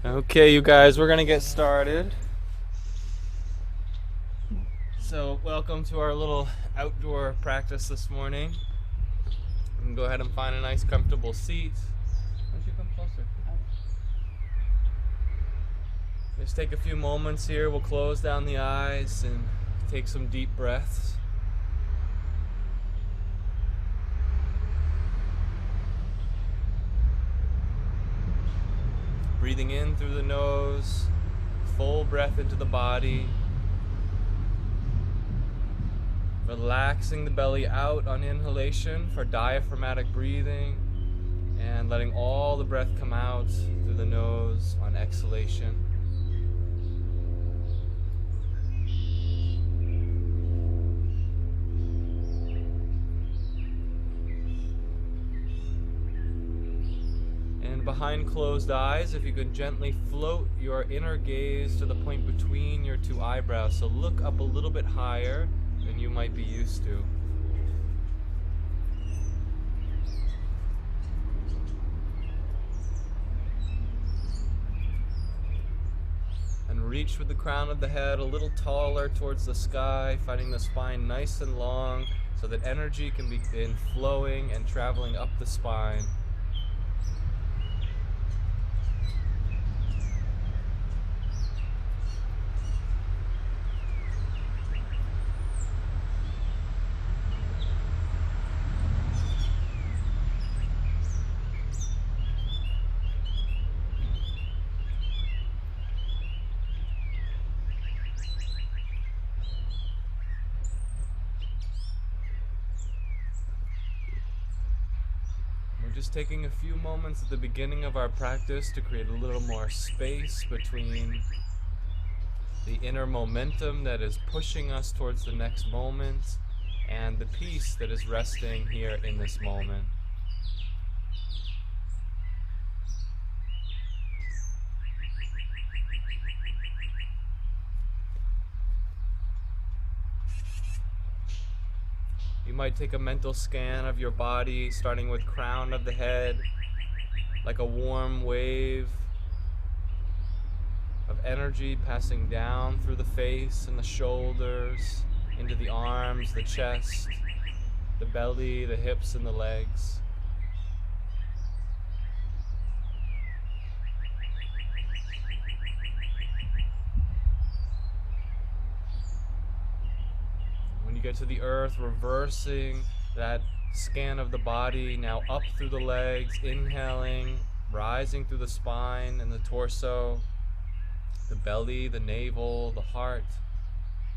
Okay, you guys, we're gonna get started. So, welcome to our little outdoor practice this morning. You can go ahead and find a nice, comfortable seat. Why don't you come closer? Just take a few moments here. We'll close down the eyes and take some deep breaths. Breathing in through the nose, full breath into the body. Relaxing the belly out on inhalation for diaphragmatic breathing, and letting all the breath come out through the nose on exhalation. And behind closed eyes, if you could gently float your inner gaze to the point between your two eyebrows. So look up a little bit higher than you might be used to. And reach with the crown of the head a little taller towards the sky, finding the spine nice and long so that energy can begin flowing and traveling up the spine. Just taking a few moments at the beginning of our practice to create a little more space between the inner momentum that is pushing us towards the next moment and the peace that is resting here in this moment. You might take a mental scan of your body, starting with crown of the head, like a warm wave of energy passing down through the face and the shoulders, into the arms, the chest, the belly, the hips, and the legs. When you get to the earth, reversing that scan of the body, now up through the legs, inhaling, rising through the spine and the torso, the belly, the navel, the heart,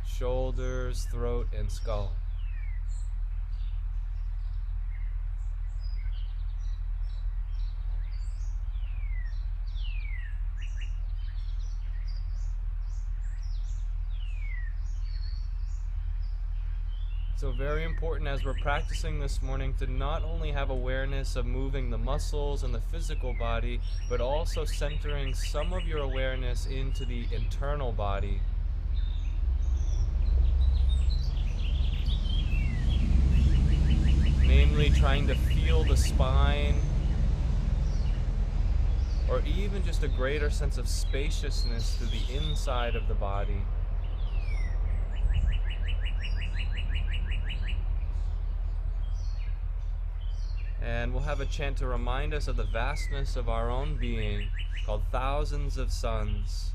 shoulders, throat, and skull. So very important as we're practicing this morning to not only have awareness of moving the muscles and the physical body, but also centering some of your awareness into the internal body. Namely, trying to feel the spine, or even just a greater sense of spaciousness through the inside of the body. And we'll have a chant to remind us of the vastness of our own being, called Thousands of Suns.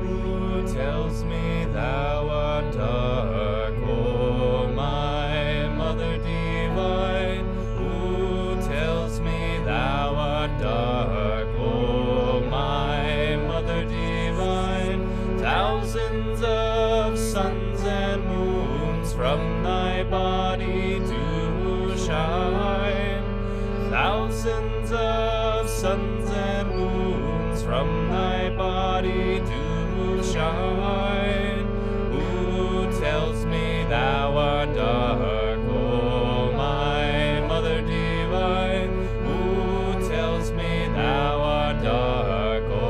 Who tells me thou art dark, O my Mother Divine? Who tells me thou art dark, O my Mother Divine? Thousands of suns and moons from thy body do shine. Thousands of suns and moons from thy body do shine. Who tells me thou art dark, O my Mother Divine? Who tells me thou art dark, O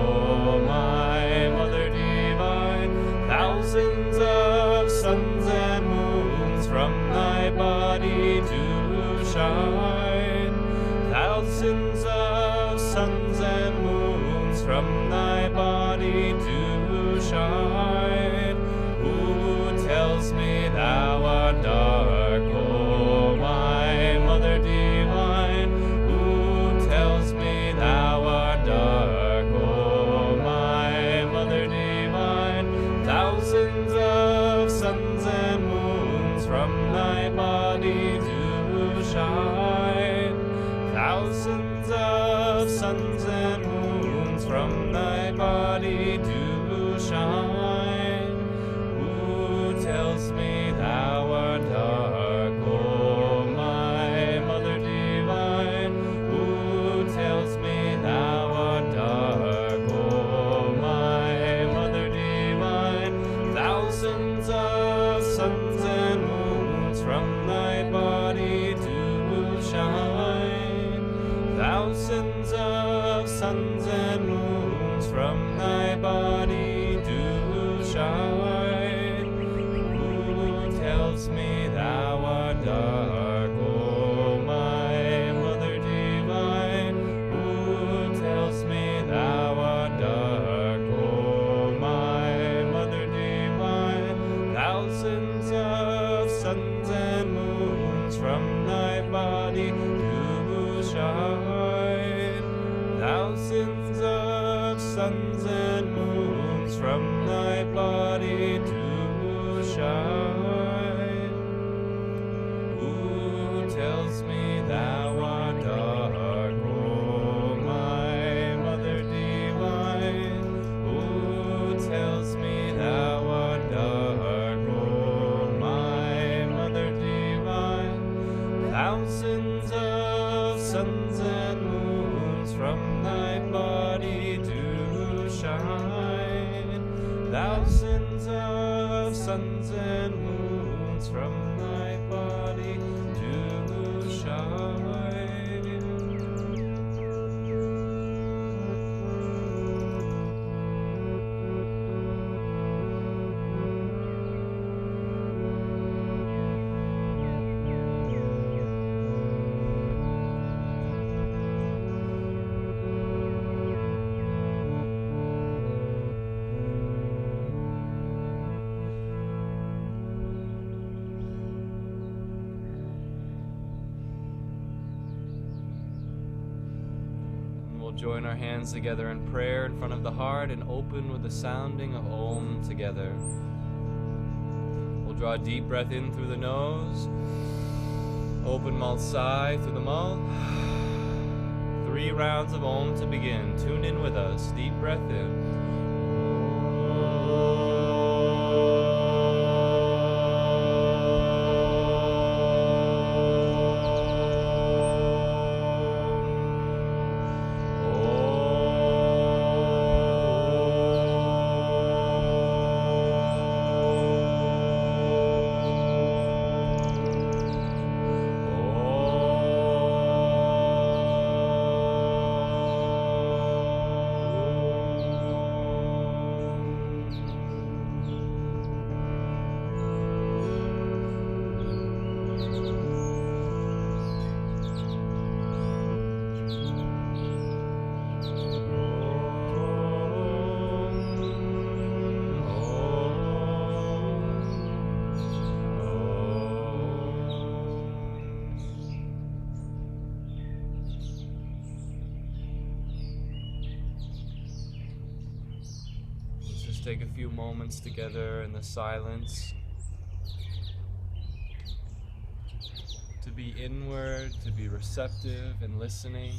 suns and moons from thy body do shine. Who tells me thou art dark, O my Mother divine? Who tells me thou art dark, O my Mother divine? Thousands of suns and moons from thy body do shine. Thousands of suns and moons from thy body do shine. Who tells me thou art dark, O my Mother divine? Who tells me thou art dark, O my Mother divine? Thousands of suns and moons from thy body do shine. Thousands of suns and moons from thy body do shine. Who tells me thou art dark, O my Mother divine? Who tells me thou art dark, O my Mother divine? Thousands of suns and moons from thy body do shine. Thousands of suns and moons from thy body do shine. Who tells me thou art dark, O my Mother divine? Who tells me thou art dark, O my Mother divine? Thousands of suns and moons from thy body do shine. Thousands of suns and moons from thy body do shine. We'll join our hands together in prayer in front of the heart and open with the sounding of Om together. We'll draw a deep breath in through the nose. Open mouth sigh through the mouth. 3 rounds of Om to begin. Tune in with us. Deep breath in. Take a few moments together in the silence to be inward, to be receptive and listening.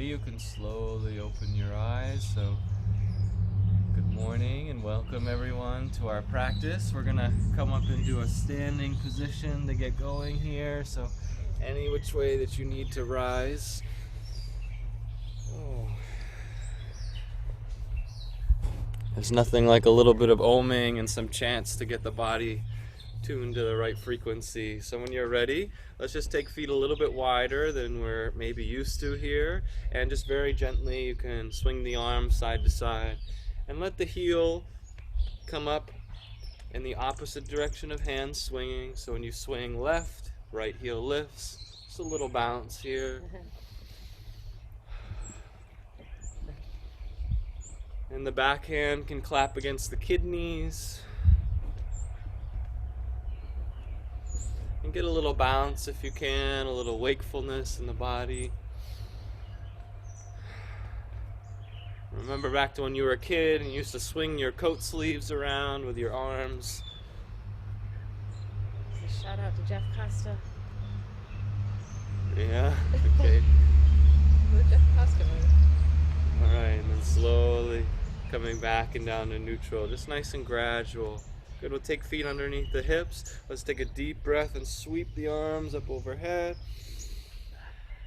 You can slowly open your eyes. So good morning and welcome everyone to our practice. We're gonna come up into a standing position to get going here, so any which way that you need to rise. There's nothing like a little bit of oming and some chants to get the body tuned to the right frequency. So when you're ready, let's just take feet a little bit wider than we're maybe used to here, and just very gently you can swing the arms side to side and let the heel come up in the opposite direction of hands swinging. So when you swing left, right heel lifts. Just a little bounce here. And the back hand can clap against the kidneys. And get a little bounce if you can, a little wakefulness in the body. Remember back to when you were a kid and you used to swing your coat sleeves around with your arms. Shout out to Jeff Costa. Yeah, okay. The Jeff Costa move. Alright, and then slowly coming back and down to neutral, just nice and gradual. Good, we'll take feet underneath the hips. Let's take a deep breath and sweep the arms up overhead.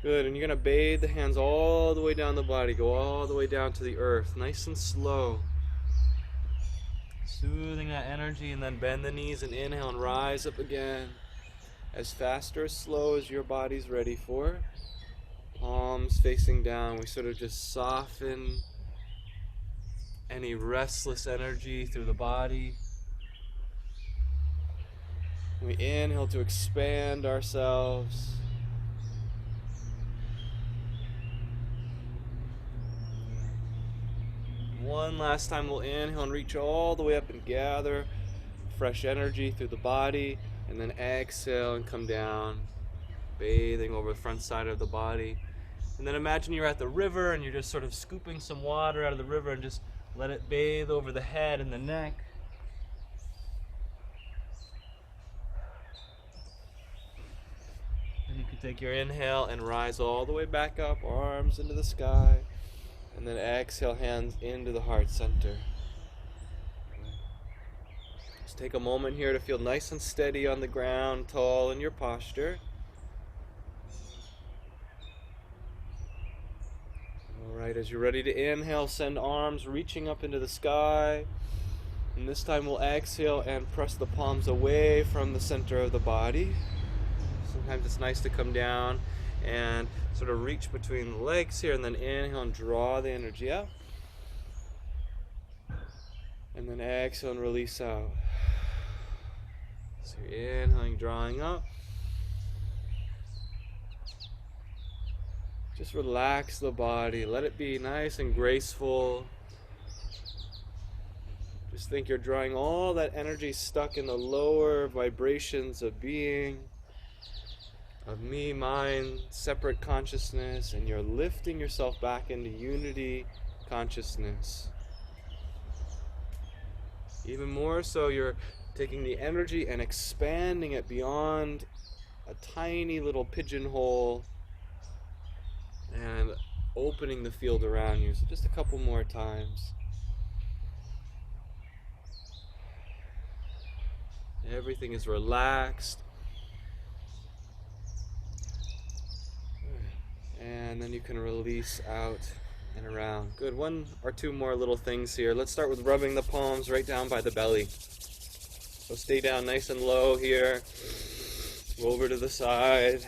Good, and you're going to bathe the hands all the way down the body, go all the way down to the earth, nice and slow. Soothing that energy, and then bend the knees and inhale and rise up again. As fast or as slow as your body's ready for. Palms facing down, we sort of just soften any restless energy through the body. We inhale to expand ourselves. One last time we'll inhale and reach all the way up and gather fresh energy through the body, and then exhale and come down, bathing over the front side of the body. And then imagine you're at the river and you're just sort of scooping some water out of the river and just let it bathe over the head and the neck. And you can take your inhale and rise all the way back up, arms into the sky. And then exhale, hands into the heart center. Just take a moment here to feel nice and steady on the ground, tall in your posture. Alright, as you're ready to inhale, send arms reaching up into the sky. And this time we'll exhale and press the palms away from the center of the body. Sometimes it's nice to come down and sort of reach between the legs here, and then inhale and draw the energy up. And then exhale and release out. So you're inhaling, drawing up. Just relax the body, let it be nice and graceful. Just think you're drawing all that energy stuck in the lower vibrations of being, of me, mind, separate consciousness, and you're lifting yourself back into unity consciousness. Even more so, you're taking the energy and expanding it beyond a tiny little pigeonhole and opening the field around you. So just a couple more times. Everything is relaxed. And then you can release out and around. Good. One or two more little things here. Let's start with rubbing the palms right down by the belly. So stay down nice and low here. Over to the side.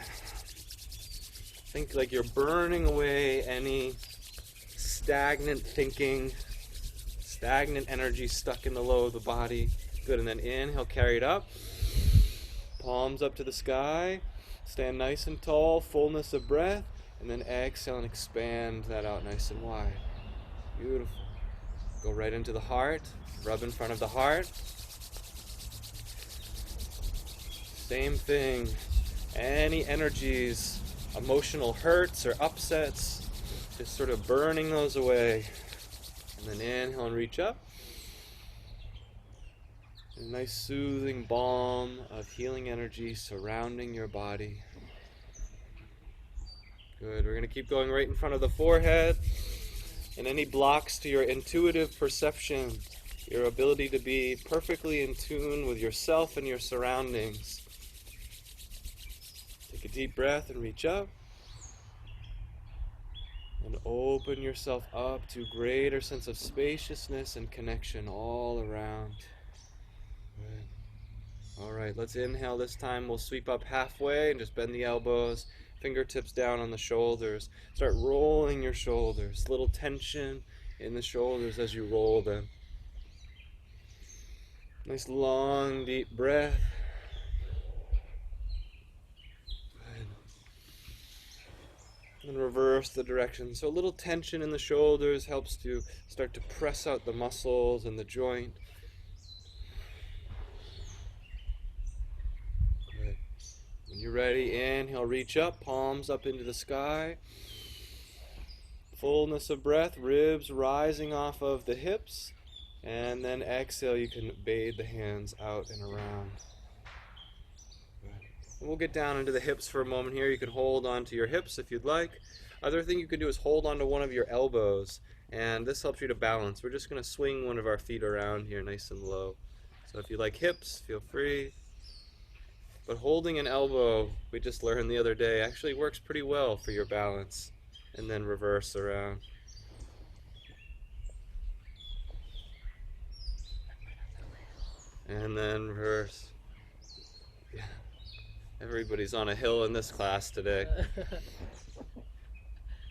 Think like you're burning away any stagnant thinking, stagnant energy stuck in the low of the body. Good, and then inhale, carry it up. Palms up to the sky. Stand nice and tall, fullness of breath. And then exhale and expand that out nice and wide. Beautiful. Go right into the heart. Rub in front of the heart. Same thing. Any energies, emotional hurts or upsets, just sort of burning those away. And then inhale and reach up. A nice soothing balm of healing energy surrounding your body. Good. We're going to keep going right in front of the forehead. And any blocks to your intuitive perception, your ability to be perfectly in tune with yourself and your surroundings. Take a deep breath and reach up. And open yourself up to greater sense of spaciousness and connection all around. Good. All right, let's inhale this time. We'll sweep up halfway and just bend the elbows, fingertips down on the shoulders. Start rolling your shoulders. Little tension in the shoulders as you roll them. Nice long, deep breath. Good. And reverse the direction. So a little tension in the shoulders helps to start to press out the muscles and the joint. Good. When you're ready, inhale, reach up, palms up into the sky. Fullness of breath, ribs rising off of the hips. And then exhale, you can bathe the hands out and around. Good. And we'll get down into the hips for a moment here. You can hold onto your hips if you'd like. Other thing you can do is hold onto one of your elbows, and this helps you to balance. We're just going to swing one of our feet around here nice and low. So if you like hips, feel free. But holding an elbow, we just learned the other day, actually works pretty well for your balance. And then reverse around. And then reverse. Yeah. Everybody's on a hill in this class today.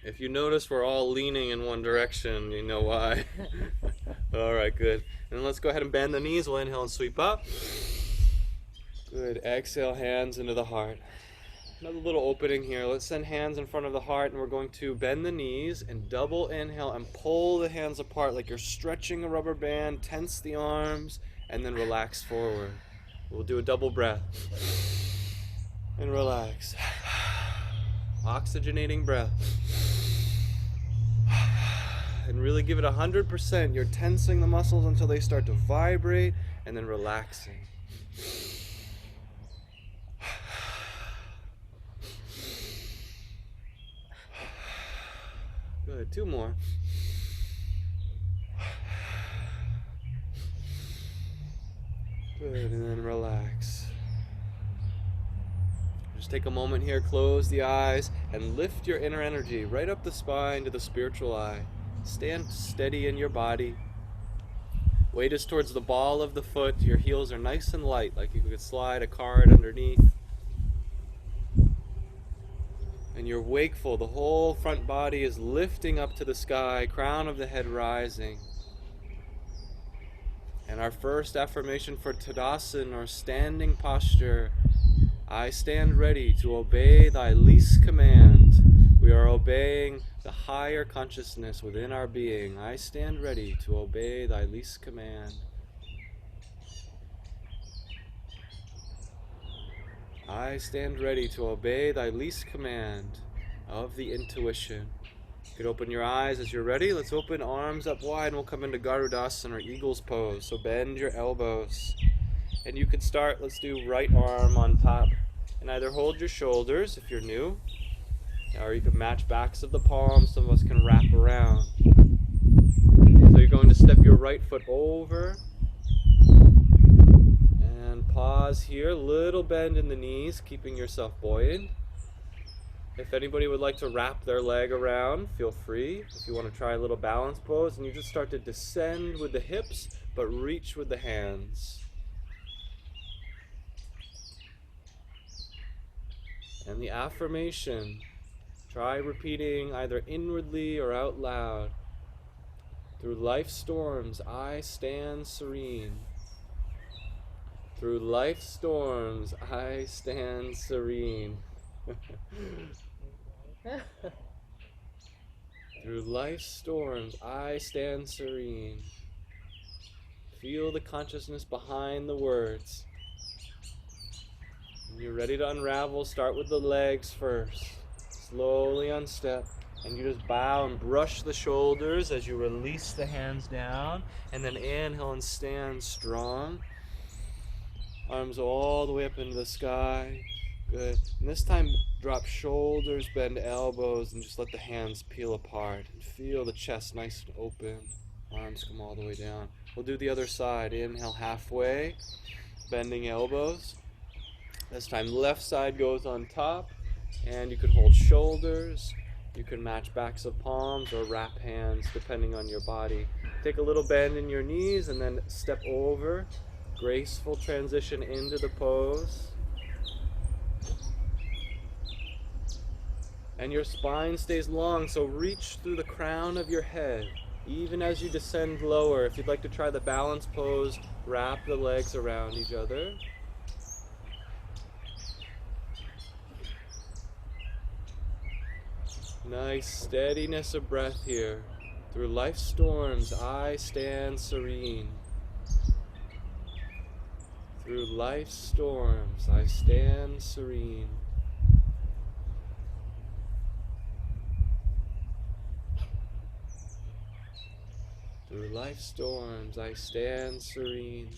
If you notice we're all leaning in one direction, you know why. All right, good. And let's go ahead and bend the knees. We'll inhale and sweep up. Good. Exhale, hands into the heart. Another little opening here. Let's send hands in front of the heart, and we're going to bend the knees and double inhale and pull the hands apart like you're stretching a rubber band. Tense the arms and then relax forward. We'll do a double breath and relax. Oxygenating breath. And really give it 100%. You're tensing the muscles until they start to vibrate and then relaxing. Good. Two more. Good. And then relax. Just take a moment here, close the eyes, and lift your inner energy right up the spine to the spiritual eye. Stand steady in your body. Weight is towards the ball of the foot. Your heels are nice and light, like you could slide a card underneath. And you're wakeful. The whole front body is lifting up to the sky, crown of the head rising. And our first affirmation for Tadasana, or standing posture: I stand ready to obey thy least command. We are obeying the higher consciousness within our being. I stand ready to obey thy least command. I stand ready to obey thy least command of the intuition. You could open your eyes as you're ready. Let's open arms up wide, and we'll come into Garudasana, or eagle's pose. So bend your elbows. And you could start, let's do right arm on top. And either hold your shoulders if you're new, or you can match backs of the palms. Some of us can wrap around. So you're going to step your right foot over. And pause here. Little bend in the knees, keeping yourself buoyant. If anybody would like to wrap their leg around, feel free. If you want to try a little balance pose, and you just start to descend with the hips, but reach with the hands. And the affirmation, try repeating either inwardly or out loud. Through life's storms, I stand serene. Through life's storms, I stand serene. Through life's storms, I stand serene. Feel the consciousness behind the words. When you're ready to unravel, start with the legs first. Slowly unstep, and you just bow and brush the shoulders as you release the hands down, and then inhale and stand strong. Arms all the way up into the sky. Good. And this time, drop shoulders, bend elbows, and just let the hands peel apart. And feel the chest nice and open. Arms come all the way down. We'll do the other side. Inhale halfway, bending elbows. This time, left side goes on top, and you can hold shoulders. You can match backs of palms or wrap hands, depending on your body. Take a little bend in your knees, and then step over. graceful transition into the pose. And your spine stays long, so reach through the crown of your head. Even as you descend lower, if you'd like to try the balance pose, wrap the legs around each other. Nice steadiness of breath here. Through life's storms, I stand serene. Through life's storms, I stand serene. Through life's storms, I stand serene.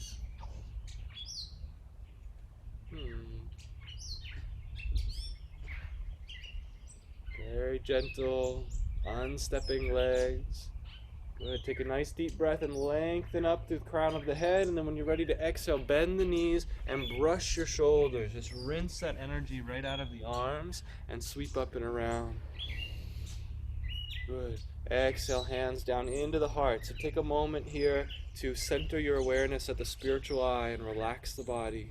Very gentle, unstepping legs. Good. Take a nice deep breath and lengthen up through the crown of the head. And then when you're ready to exhale, bend the knees and brush your shoulders. Just rinse that energy right out of the arms and sweep up and around. Good. Exhale, hands down into the heart. So take a moment here to center your awareness at the spiritual eye and relax the body.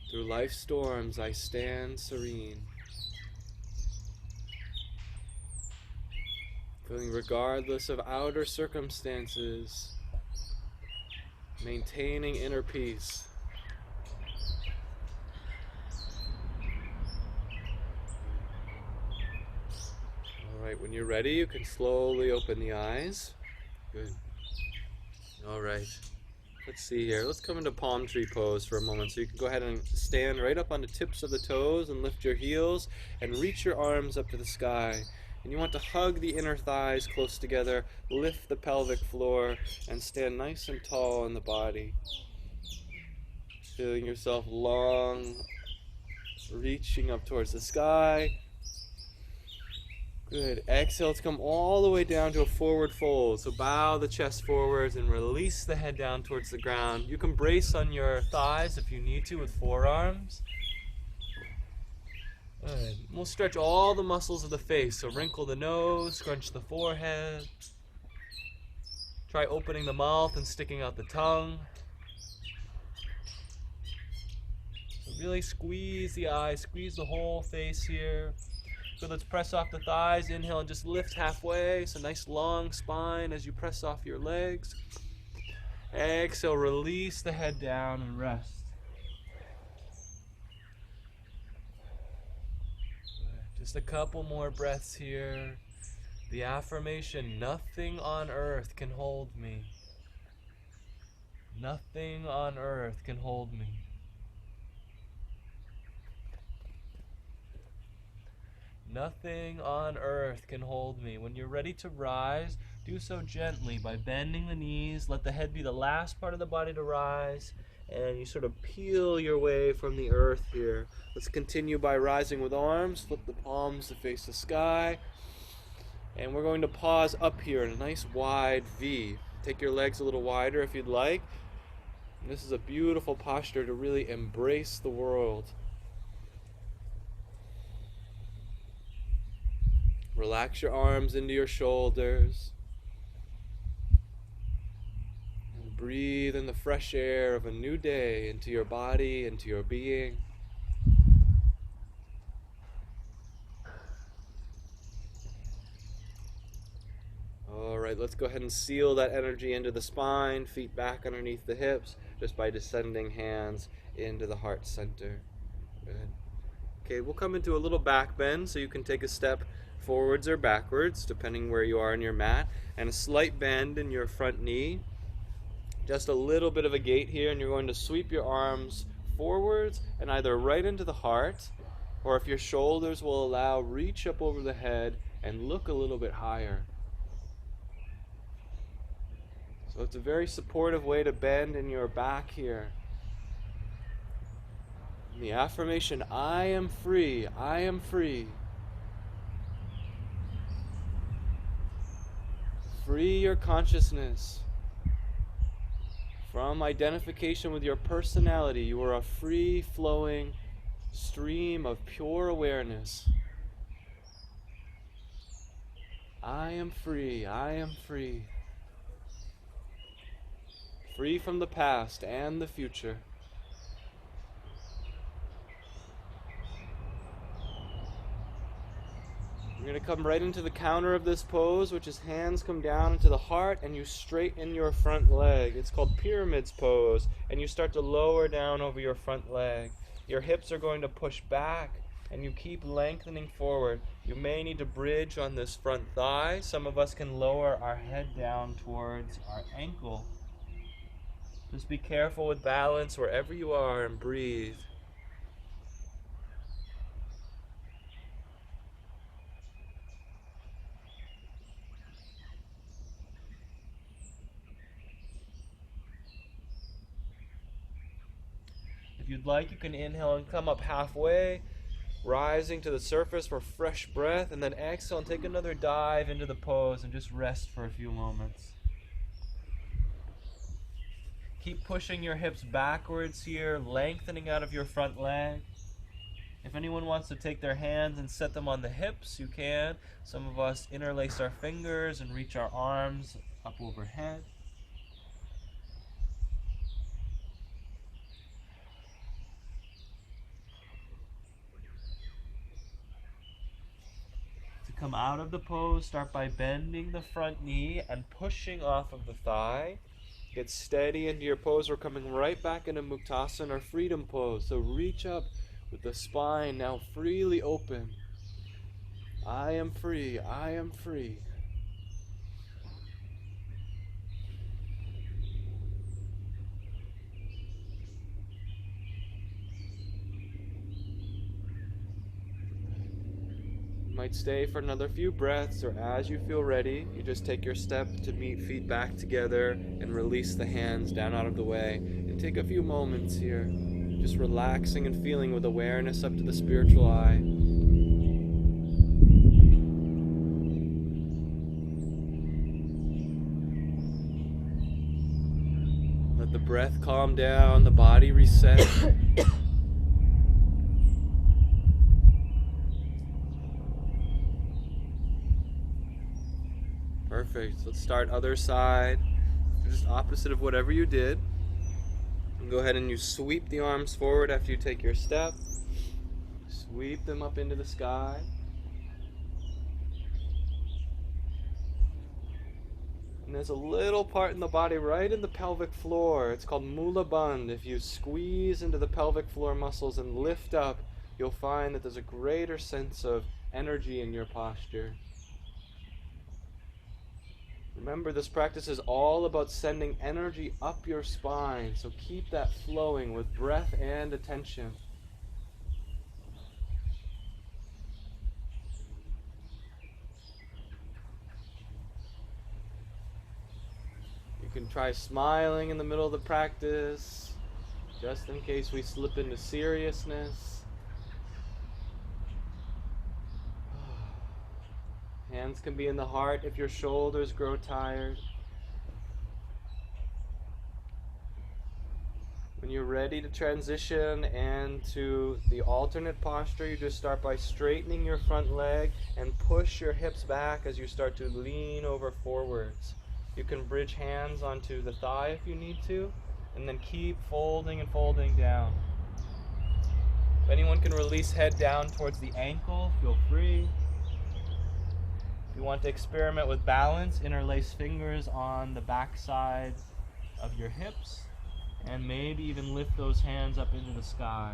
Through life's storms, I stand serene. Feeling regardless of outer circumstances, maintaining inner peace. Alright, when you're ready, you can slowly open the eyes. Good. Alright, let's see here. Let's come into palm tree pose for a moment. So you can go ahead and stand right up on the tips of the toes and lift your heels and reach your arms up to the sky. And you want to hug the inner thighs close together, lift the pelvic floor, and stand nice and tall in the body. Feeling yourself long, reaching up towards the sky. Good. Exhale to come all the way down to a forward fold. So bow the chest forwards and release the head down towards the ground. You can brace on your thighs if you need to with forearms. Good. We'll stretch all the muscles of the face. So wrinkle the nose, scrunch the forehead. Try opening the mouth and sticking out the tongue. So really squeeze the eyes, squeeze the whole face here. Good, let's press off the thighs. Inhale and just lift halfway. So nice long spine as you press off your legs. Exhale, release the head down and rest. Just a couple more breaths here. The affirmation, nothing on earth can hold me. Nothing on earth can hold me. Nothing on earth can hold me. When you're ready to rise, do so gently by bending the knees. Let the head be the last part of the body to rise. And you sort of peel your way from the earth here. Let's continue by rising with arms. Flip the palms to face the sky. And we're going to pause up here in a nice wide V. Take your legs a little wider if you'd like. And this is a beautiful posture to really embrace the world. Relax your arms into your shoulders. And breathe in the fresh air of a new day into your body, into your being. Alright, let's go ahead and seal that energy into the spine, feet back underneath the hips, just by descending hands into the heart center. Good. Okay, we'll come into a little back bend, so you can take a step forwards or backwards, depending where you are in your mat, and a slight bend in your front knee. Just a little bit of a gait here, and you're going to sweep your arms forwards and either right into the heart, or if your shoulders will allow, reach up over the head and look a little bit higher. So it's a very supportive way to bend in your back here. And the affirmation, I am free, I am free. Free your consciousness from identification with your personality. You are a free-flowing stream of pure awareness. I am free, I am free. free from the past and the future. You're going to come right into the counter of this pose, which is hands come down into the heart and you straighten your front leg. It's called pyramids pose, and you start to lower down over your front leg. Your hips are going to push back and you keep lengthening forward. You may need to bridge on this front thigh. Some of us can lower our head down towards our ankle. Just be careful with balance wherever you are and breathe. If you'd like, you can inhale and come up halfway, rising to the surface for fresh breath, and then exhale and take another dive into the pose and just rest for a few moments. Keep pushing your hips backwards here, lengthening out of your front leg. If anyone wants to take their hands and set them on the hips, you can. Some of us interlace our fingers and reach our arms up overhead. To come out of the pose, start by bending the front knee and pushing off of the thigh. Get steady into your pose. We're coming right back into Muktasana or freedom pose. So reach up with the spine now freely open. I am free. I am free. You might stay for another few breaths, or as you feel ready, you just take your step to meet feet back together and release the hands down out of the way. And take a few moments here, just relaxing and feeling with awareness up to the spiritual eye. Let the breath calm down, the body reset. Perfect. Let's start other side. Just opposite of whatever you did. And go ahead and you sweep the arms forward after you take your step. Sweep them up into the sky. And there's a little part in the body right in the pelvic floor. It's called Mula Bandh. If you squeeze into the pelvic floor muscles and lift up, you'll find that there's a greater sense of energy in your posture. Remember, this practice is all about sending energy up your spine, so keep that flowing with breath and attention. You can try smiling in the middle of the practice, just in case we slip into seriousness. Hands can be in the heart if your shoulders grow tired. When you're ready to transition and to the alternate posture, you just start by straightening your front leg and push your hips back as you start to lean over forwards. You can bridge hands onto the thigh if you need to, and then keep folding and folding down. If anyone can release head down towards the ankle, feel free. If you want to experiment with balance, interlace fingers on the back side of your hips, and maybe even lift those hands up into the sky.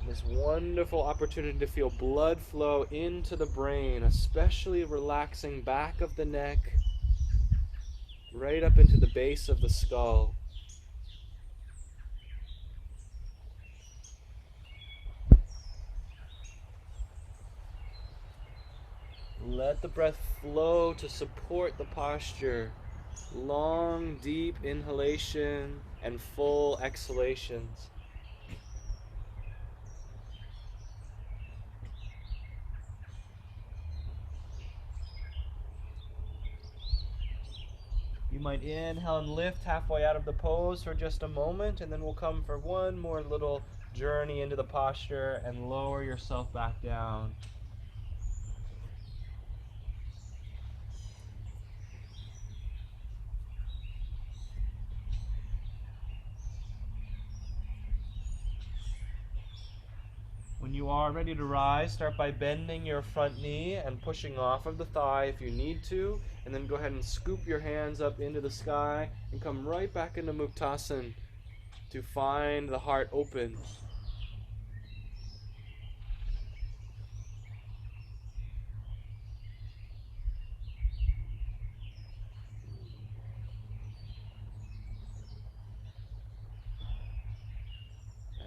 This wonderful opportunity to feel blood flow into the brain, especially relaxing back of the neck, right up into the base of the skull. Let the breath flow to support the posture. Long, deep inhalation and full exhalations. You might inhale and lift halfway out of the pose for just a moment, and then we'll come for one more little journey into the posture and lower yourself back down. you are ready to rise, start by bending your front knee and pushing off of the thigh if you need to, and then go ahead and scoop your hands up into the sky and come right back into Muktasan to find the heart open.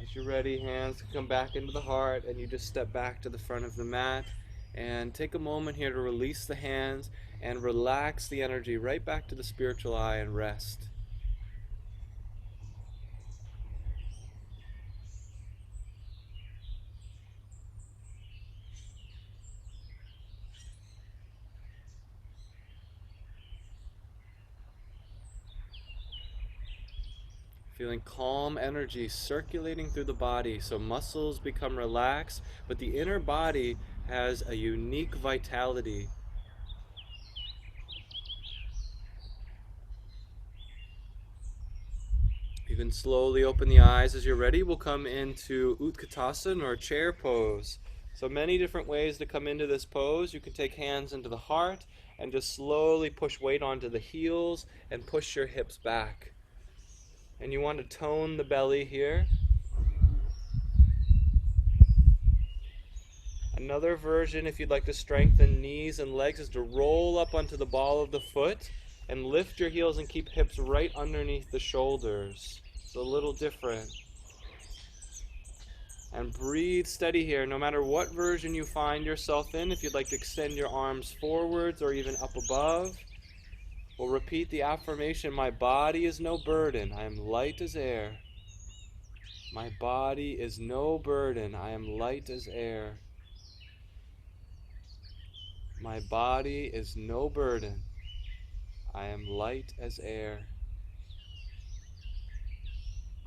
As you're ready, hands can come back into the heart, and you just step back to the front of the mat and take a moment here to release the hands and relax the energy right back to the spiritual eye and rest. Feeling calm energy circulating through the body, so muscles become relaxed, but the inner body has a unique vitality. You can slowly open the eyes as you're ready. We'll come into Utkatasana, or chair pose. So many different ways to come into this pose. You can take hands into the heart and just slowly push weight onto the heels and push your hips back. And you want to tone the belly here. Another version, if you'd like to strengthen knees and legs, is to roll up onto the ball of the foot and lift your heels and keep hips right underneath the shoulders. It's a little different. And breathe steady here, no matter what version you find yourself in. If you'd like to extend your arms forwards or even up above, we'll repeat the affirmation, my body is no burden, I am light as air. My body is no burden, I am light as air. My body is no burden, I am light as air.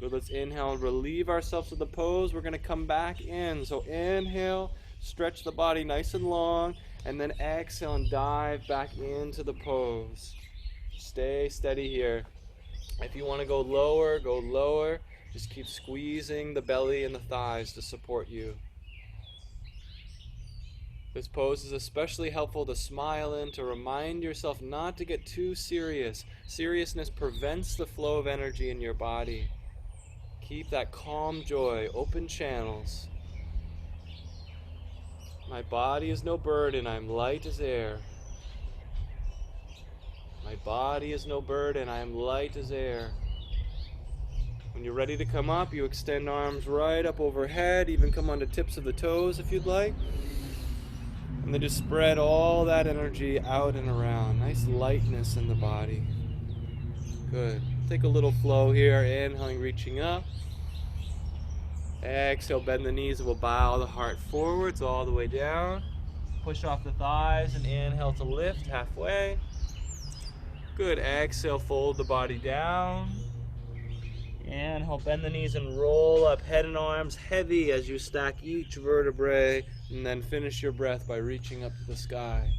Good, let's inhale and relieve ourselves of the pose. We're going to come back in. So inhale, stretch the body nice and long, and then exhale and dive back into the pose. Stay steady here. If you want to go lower, go lower. Just keep squeezing the belly and the thighs to support you. This pose is especially helpful to smile in, to remind yourself not to get too serious. Seriousness prevents the flow of energy in your body. Keep that calm joy, open channels. My body is no burden, I am light as air. My body is no burden, I am light as air. When you're ready to come up, you extend arms right up overhead, even come on the tips of the toes if you'd like. And then just spread all that energy out and around. Nice lightness in the body. Good. Take a little flow here, inhaling, reaching up. Exhale, bend the knees, and we'll bow the heart forwards all the way down. Push off the thighs and inhale to lift halfway. Good. Exhale, fold the body down. Inhale, bend the knees and roll up, head and arms heavy as you stack each vertebrae, and then finish your breath by reaching up to the sky.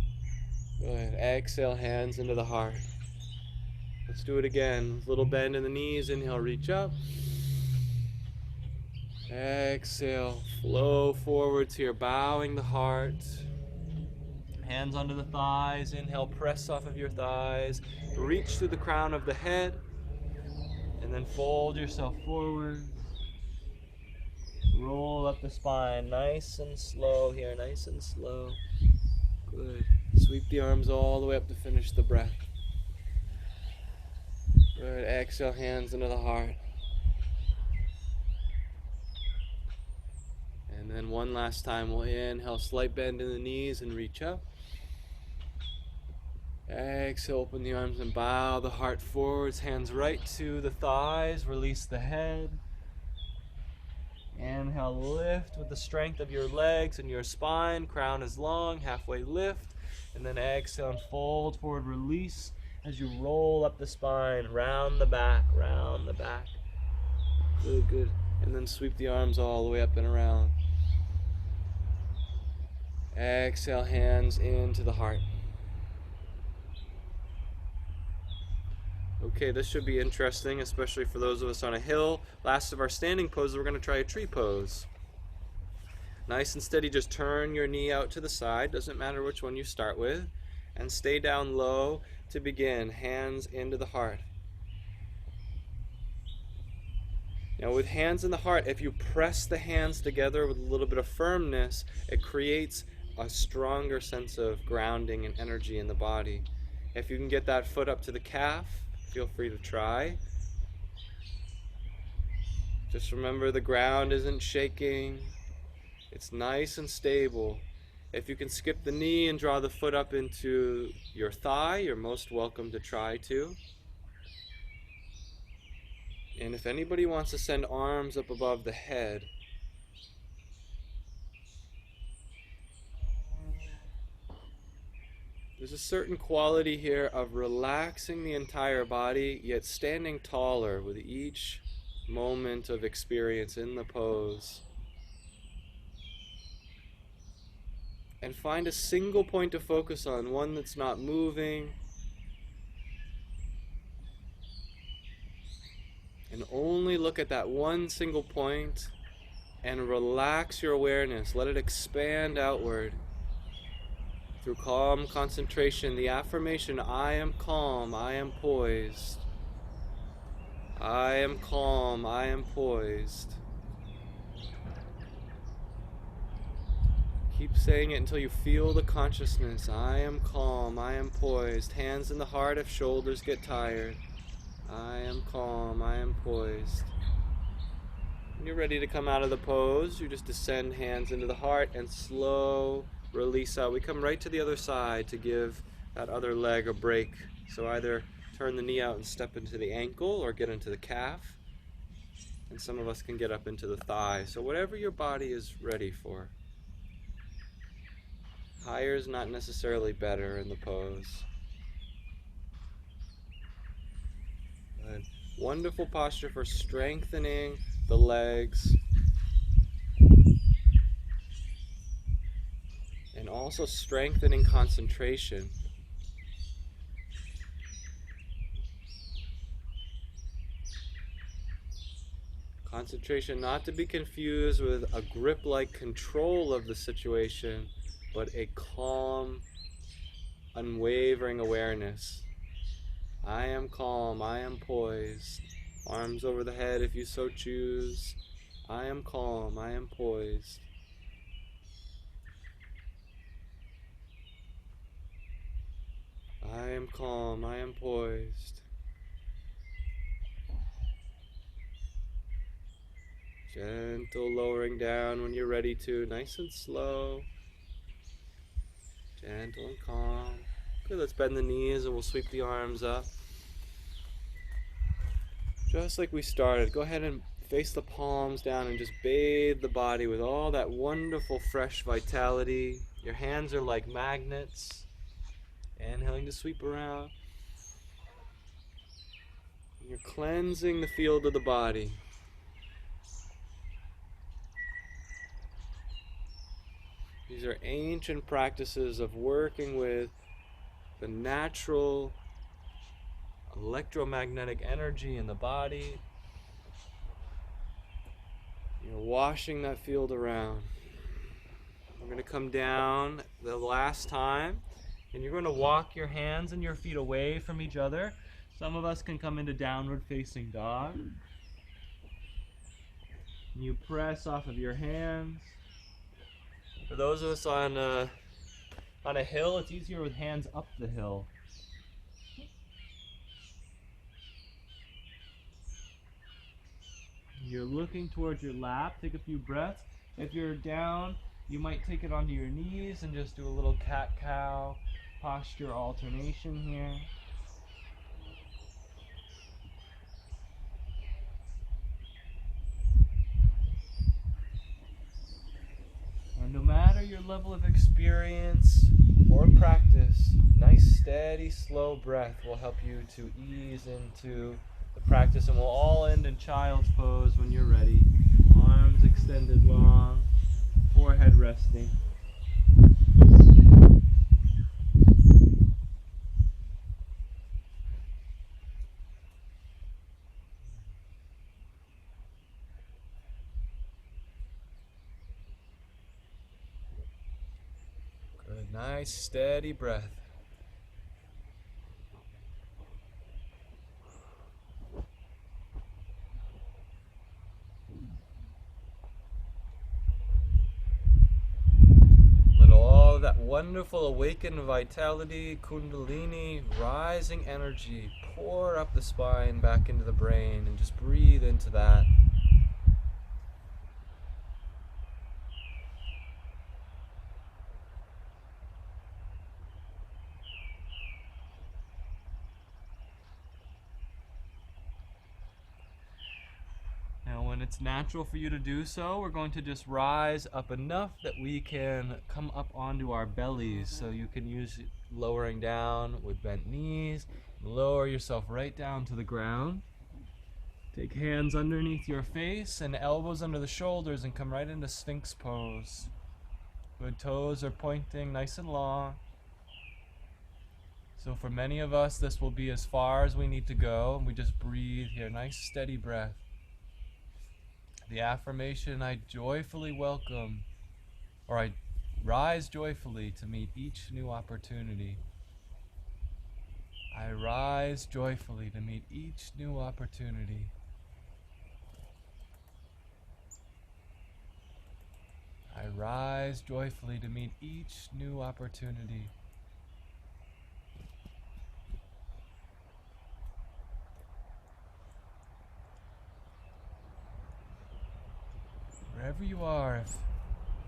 Good. Exhale, hands into the heart. Let's do it again. Little bend in the knees. Inhale, reach up. Exhale, flow forwards here, bowing the heart. Hands under the thighs. Inhale, press off of your thighs. Reach through the crown of the head. And then fold yourself forward. Roll up the spine, nice and slow here, nice and slow. Good. Sweep the arms all the way up to finish the breath. Good. Exhale, hands into the heart. And then one last time, we'll inhale, slight bend in the knees and reach up. Exhale, open the arms and bow the heart forwards, hands right to the thighs, release the head. Inhale, lift with the strength of your legs and your spine, crown is long, halfway lift. And then exhale and fold forward, release as you roll up the spine, round the back, round the back. Good, good. And then sweep the arms all the way up and around. Exhale, hands into the heart. Okay, this should be interesting, especially for those of us on a hill. Last of our standing poses, we're going to try a tree pose. Nice and steady, just turn your knee out to the side, doesn't matter which one you start with, and stay down low to begin, hands into the heart. Now with hands in the heart, if you press the hands together with a little bit of firmness, it creates a stronger sense of grounding and energy in the body. If you can get that foot up to the calf, feel free to try. Just remember the ground isn't shaking. It's nice and stable. If you can skip the knee and draw the foot up into your thigh, you're most welcome to try to. And if anybody wants to send arms up above the head, there's a certain quality here of relaxing the entire body, yet standing taller with each moment of experience in the pose. And find a single point to focus on, one that's not moving, and only look at that one single point and relax your awareness. Let it expand outward through calm concentration. The affirmation, I am calm, I am poised. I am calm, I am poised. Keep saying it until you feel the consciousness. I am calm, I am poised. Hands in the heart if shoulders get tired. I am calm, I am poised. When you're ready to come out of the pose, you just descend hands into the heart and slow release out. We come right to the other side to give that other leg a break. So either turn the knee out and step into the ankle or get into the calf. And some of us can get up into the thigh. So whatever your body is ready for. Higher is not necessarily better in the pose. Good. Wonderful posture for strengthening the legs and also strengthening concentration. Concentration not to be confused with a grip-like control of the situation, but a calm, unwavering awareness. I am calm, I am poised. Arms over the head if you so choose. I am calm, I am poised. I am calm, I am poised. Gentle lowering down when you're ready to, nice and slow. Gentle and calm. Good, let's bend the knees and we'll sweep the arms up. Just like we started, go ahead and face the palms down and just bathe the body with all that wonderful fresh vitality. Your hands are like magnets. Inhaling to sweep around. You're cleansing the field of the body. These are ancient practices of working with the natural electromagnetic energy in the body. You're washing that field around. We're going to come down the last time, and you're going to walk your hands and your feet away from each other. Some of us can come into downward facing dog. And you press off of your hands. For those of us on a hill, it's easier with hands up the hill. You're looking towards your lap. Take a few breaths. If you're down, you might take it onto your knees and just do a little cat-cow posture alternation here. And no matter your level of experience or practice, nice, steady, slow breath will help you to ease into the practice. And we'll all end in child's pose when you're ready. Arms extended long, forehead resting. Nice steady breath. Let all of that wonderful awakened vitality, kundalini, rising energy pour up the spine back into the brain, and just breathe into that. Now, when it's natural for you to do so, we're going to just rise up enough that we can come up onto our bellies. So you can use lowering down with bent knees, lower yourself right down to the ground. Take hands underneath your face and elbows under the shoulders and come right into Sphinx pose. Good, toes are pointing nice and long. So for many of us, this will be as far as we need to go. And we just breathe here, nice steady breath. The affirmation, I joyfully welcome, or I rise joyfully to meet each new opportunity. I rise joyfully to meet each new opportunity. I rise joyfully to meet each new opportunity. Wherever you are, if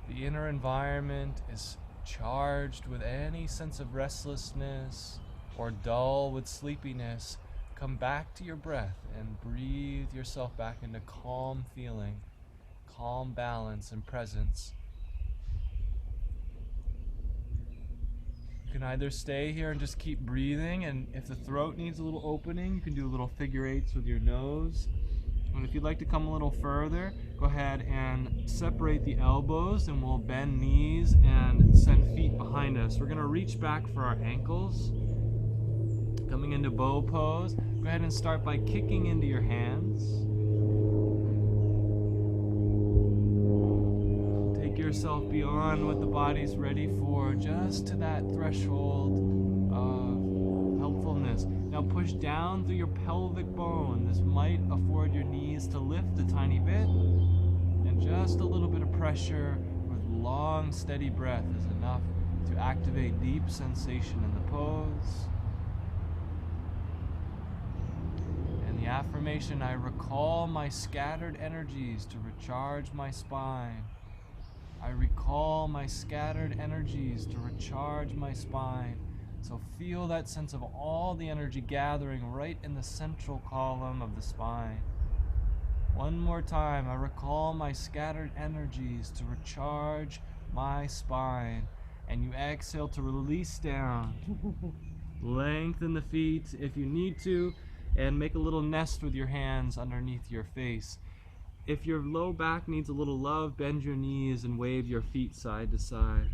the inner environment is charged with any sense of restlessness or dull with sleepiness, come back to your breath and breathe yourself back into calm feeling, calm balance and presence. You can either stay here and just keep breathing, and if the throat needs a little opening, you can do little figure eights with your nose. And if you'd like to come a little further, go ahead and separate the elbows, and we'll bend knees and send feet behind us. We're going to reach back for our ankles. Coming into bow pose, go ahead and start by kicking into your hands. Take yourself beyond what the body's ready for, just to that threshold of helpfulness. Now push down through your pelvic bone. This might afford your knees to lift a tiny bit, and just a little bit of pressure with long, steady breath is enough to activate deep sensation in the pose. And the affirmation, I recall my scattered energies to recharge my spine. I recall my scattered energies to recharge my spine. So feel that sense of all the energy gathering right in the central column of the spine. One more time, I recall my scattered energies to recharge my spine. And you exhale to release down. Lengthen the feet if you need to, and make a little nest with your hands underneath your face. If your low back needs a little love, bend your knees and wave your feet side to side.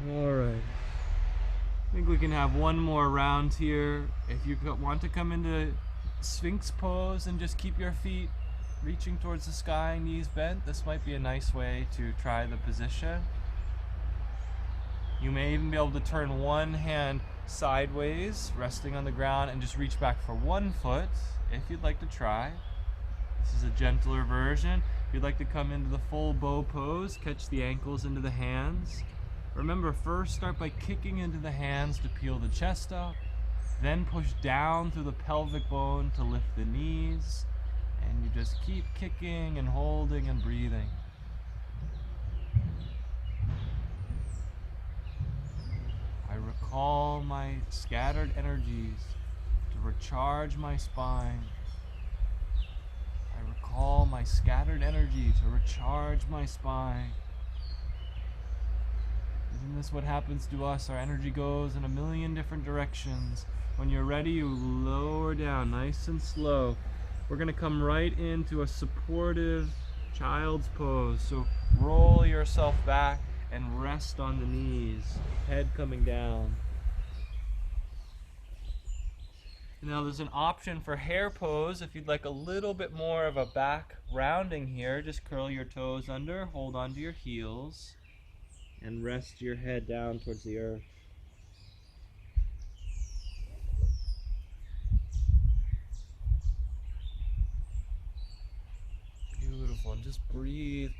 Alright. I think we can have one more round here. If you want to come into Sphinx pose and just keep your feet reaching towards the sky, knees bent, this might be a nice way to try the position. You may even be able to turn one hand sideways, resting on the ground, and just reach back for one foot if you'd like to try. This is a gentler version. If you'd like to come into the full bow pose, catch the ankles into the hands. Remember, first start by kicking into the hands to peel the chest up. Then push down through the pelvic bone to lift the knees. And you just keep kicking and holding and breathing. I recall my scattered energies to recharge my spine. I recall my scattered energy to recharge my spine. Isn't this what happens to us? Our energy goes in a million different directions. When you're ready, you lower down nice and slow. We're going to come right into a supportive child's pose. So Roll yourself back and rest on the knees, head coming down. Now there's an option for hair pose. If you'd like a little bit more of a back rounding here, just curl your toes under, hold onto your heels, and rest your head down towards the earth. Beautiful. And just breathe.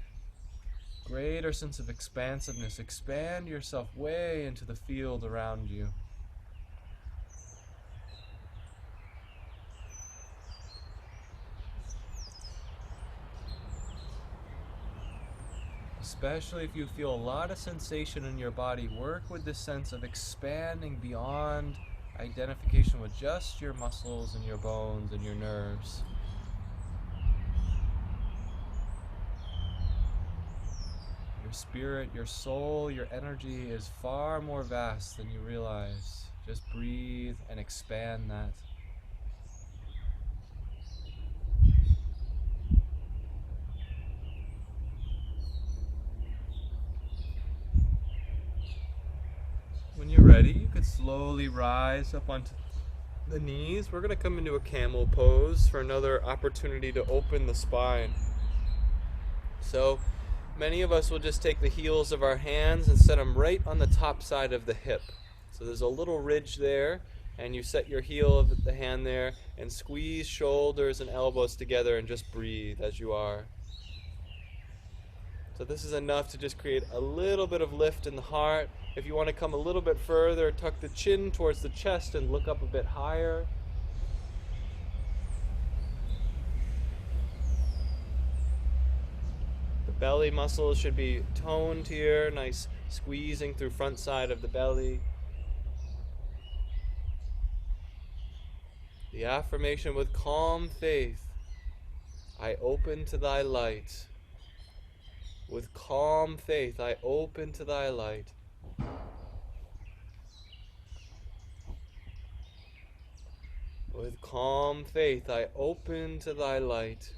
Greater sense of expansiveness. Expand yourself way into the field around you. Especially if you feel a lot of sensation in your body, work with this sense of expanding beyond identification with just your muscles and your bones and your nerves. Your spirit, your soul, your energy is far more vast than you realize. Just breathe and expand that. When you're ready, you could slowly rise up onto the knees. We're going to come into a camel pose for another opportunity to open the spine. So many of us will just take the heels of our hands and set them right on the top side of the hip. So there's a little ridge there, and you set your heel of the hand there and squeeze shoulders and elbows together and just breathe as you are. So this is enough to just create a little bit of lift in the heart. If you want to come a little bit further, tuck the chin towards the chest and look up a bit higher. The belly muscles should be toned here, nice squeezing through front side of the belly. The affirmation: with calm faith, I open to thy light. With calm faith, I open to thy light. With calm faith, I open to thy light.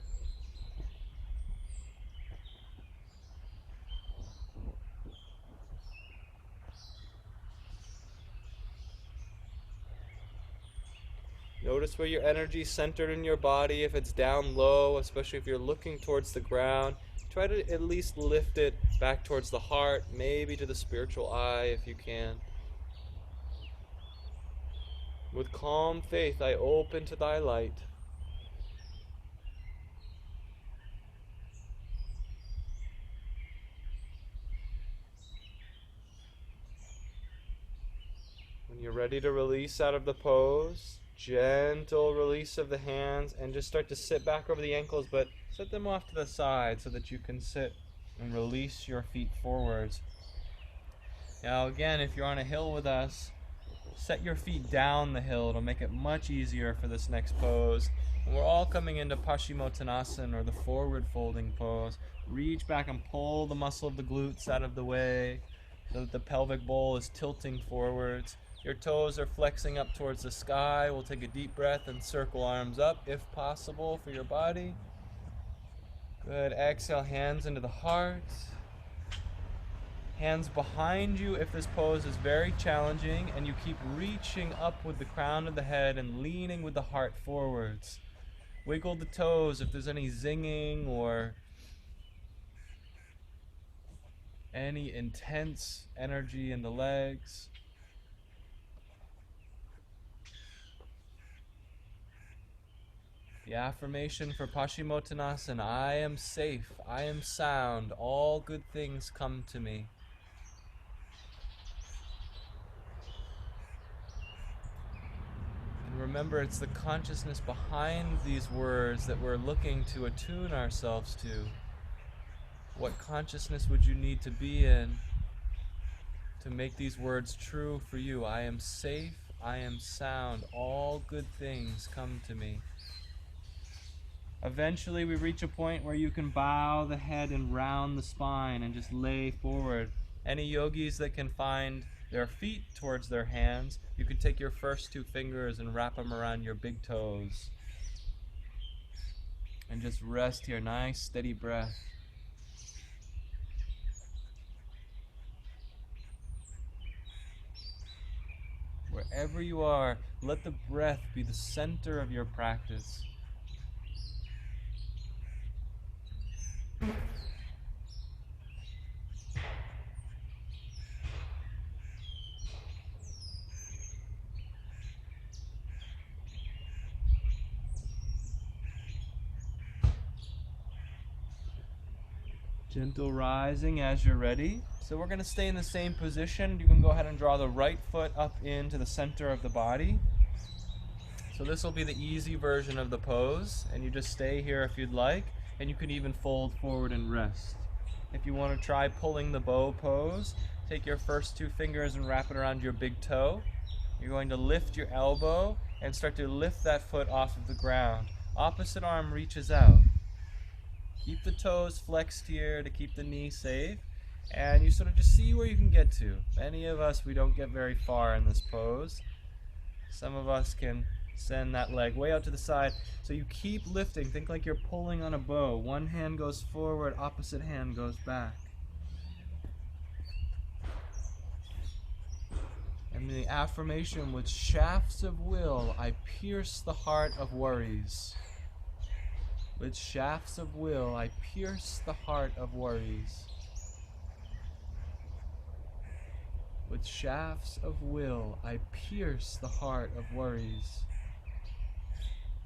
Notice where your energy is centered in your body. If it's down low, especially if you're looking towards the ground, try to at least lift it back towards the heart, maybe to the spiritual eye if you can. With calm faith, I open to thy light. When you're ready to release out of the pose, gentle release of the hands, and just start to sit back over the ankles, but set them off to the side so that you can sit and release your feet forwards. Now again, if you're on a hill with us, set your feet down the hill. It'll make it much easier for this next pose. And we're all coming into Paschimottanasana, or the forward folding pose. Reach back and pull the muscle of the glutes out of the way so that the pelvic bowl is tilting forwards. Your toes are flexing up towards the sky. We'll take a deep breath and circle arms up if possible for your body. Good. Exhale, hands into the heart. Hands behind you if this pose is very challenging, and you keep reaching up with the crown of the head and leaning with the heart forwards. Wiggle the toes if there's any zinging or any intense energy in the legs. The affirmation for Paschimottanasana: I am safe, I am sound, all good things come to me. And remember, it's the consciousness behind these words that we're looking to attune ourselves to. What consciousness would you need to be in to make these words true for you? I am safe, I am sound, all good things come to me. Eventually we reach a point where you can bow the head and round the spine and just lay forward. Any yogis that can find their feet towards their hands, you can take your first two fingers and wrap them around your big toes. And just rest here, nice steady breath. Wherever you are, let the breath be the center of your practice. Gentle rising as you're ready. So we're going to stay in the same position. You can go ahead and draw the right foot up into the center of the body. So this will be the easy version of the pose, and you just stay here if you'd like, and you can even fold forward and rest. If you want to try pulling the bow pose, take your first two fingers and wrap it around your big toe. You're going to lift your elbow and start to lift that foot off of the ground. Opposite arm reaches out. Keep the toes flexed here to keep the knee safe, and you sort of just see where you can get to. Many of us, we don't get very far in this pose. Some of us can send that leg way out to the side. So you keep lifting. Think like you're pulling on a bow. One hand goes forward, opposite hand goes back. And the affirmation, with shafts of will, I pierce the heart of worries. With shafts of will, I pierce the heart of worries. With shafts of will, I pierce the heart of worries.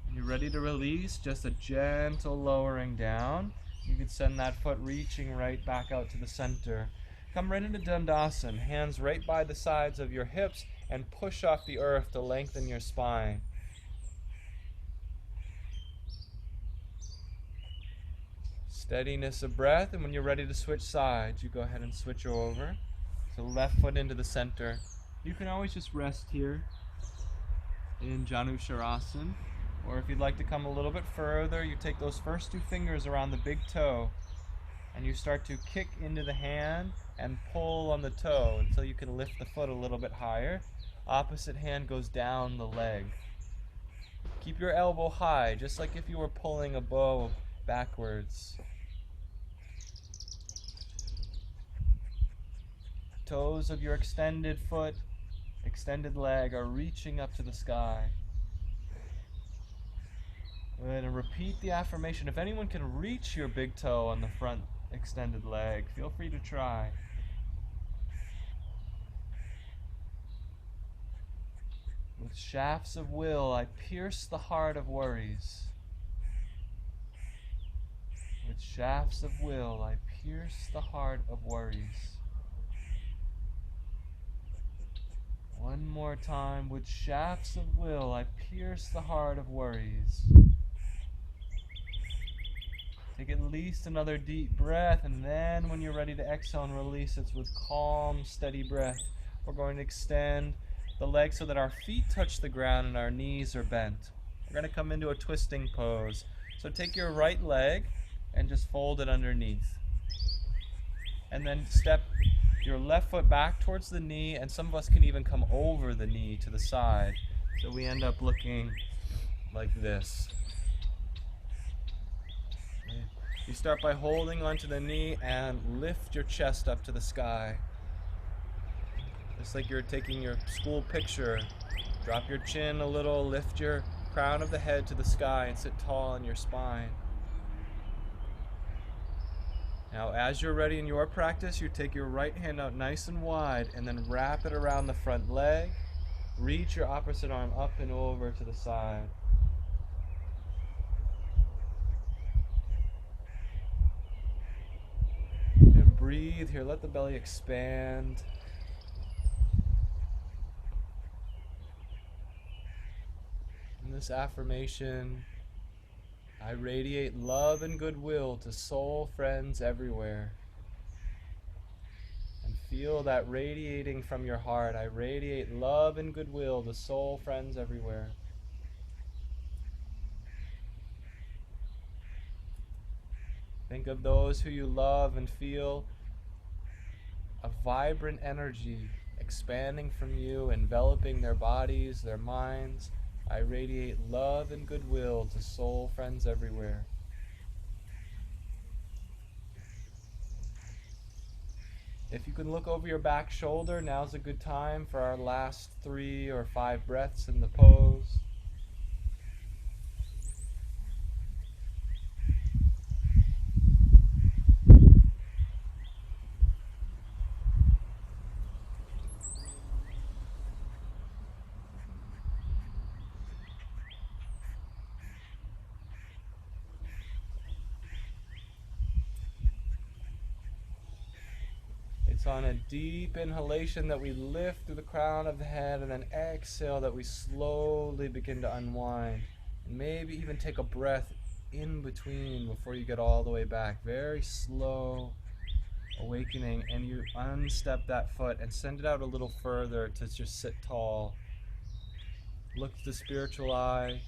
When you're ready to release, just a gentle lowering down. You can send that foot reaching right back out to the center. Come right into Dandasana, hands right by the sides of your hips, and push off the earth to lengthen your spine. Steadiness of breath, and when you're ready to switch sides, you go ahead and switch over. So left foot into the center. You can always just rest here in Janusharasana, or if you'd like to come a little bit further, you take those first two fingers around the big toe, and you start to kick into the hand and pull on the toe until you can lift the foot a little bit higher. Opposite hand goes down the leg. Keep your elbow high, just like if you were pulling a bow backwards. Toes of your extended foot, extended leg are reaching up to the sky. Good, and repeat the affirmation. If anyone can reach your big toe on the front extended leg, feel free to try. With shafts of will, I pierce the heart of worries. With shafts of will, I pierce the heart of worries. One more time. With shafts of will, I pierce the heart of worries. Take at least another deep breath, and then when you're ready to exhale and release, it's with calm, steady breath. We're going to extend the legs so that our feet touch the ground and our knees are bent. We're going to come into a twisting pose. So take your right leg and just fold it underneath. And then step your left foot back towards the knee, and some of us can even come over the knee to the side. So we end up looking like this. You start by holding onto the knee and lift your chest up to the sky. Just like you're taking your school picture. Drop your chin a little, lift your crown of the head to the sky, and sit tall in your spine. Now, as you're ready in your practice, you take your right hand out nice and wide and then wrap it around the front leg. Reach your opposite arm up and over to the side. And breathe here. Let the belly expand. In this affirmation, I radiate love and goodwill to soul friends everywhere. And feel that radiating from your heart. I radiate love and goodwill to soul friends everywhere. Think of those who you love and feel a vibrant energy expanding from you, enveloping their bodies, their minds. I radiate love and goodwill to soul friends everywhere. If you can look over your back shoulder, now's a good time for our last 3 or 5 breaths in the pose. It's on a deep inhalation that we lift through the crown of the head, and then exhale that we slowly begin to unwind. And maybe even take a breath in between before you get all the way back. Very slow awakening, and you unstep that foot and send it out a little further to just sit tall. Look to the spiritual eye.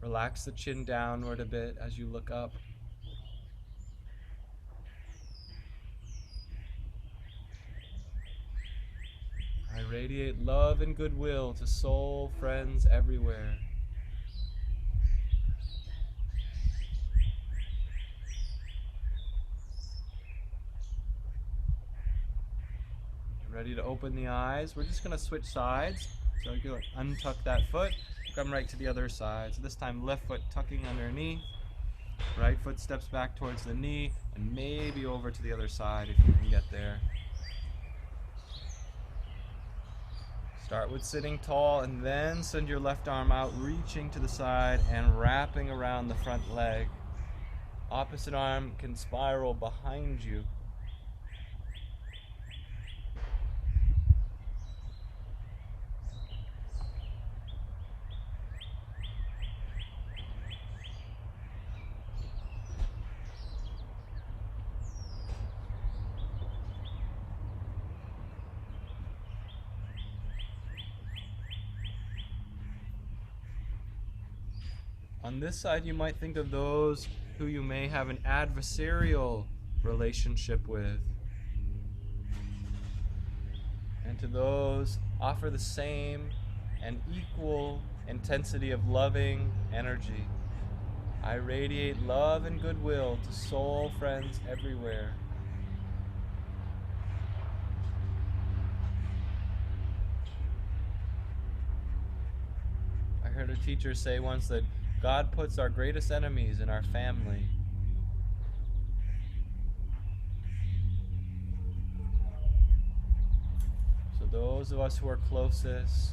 Relax the chin downward a bit as you look up. I radiate love and goodwill to soul friends everywhere. Ready to open the eyes. We're just going to switch sides. So you untuck that foot, come right to the other side. So this time left foot tucking underneath, right foot steps back towards the knee, and maybe over to the other side if you can get there. Start with sitting tall, and then send your left arm out, reaching to the side and wrapping around the front leg. Opposite arm can spiral behind you. On this side, you might think of those who you may have an adversarial relationship with. And to those, offer the same and equal intensity of loving energy. I radiate love and goodwill to soul friends everywhere. I heard a teacher say once that God puts our greatest enemies in our family. So those of us who are closest,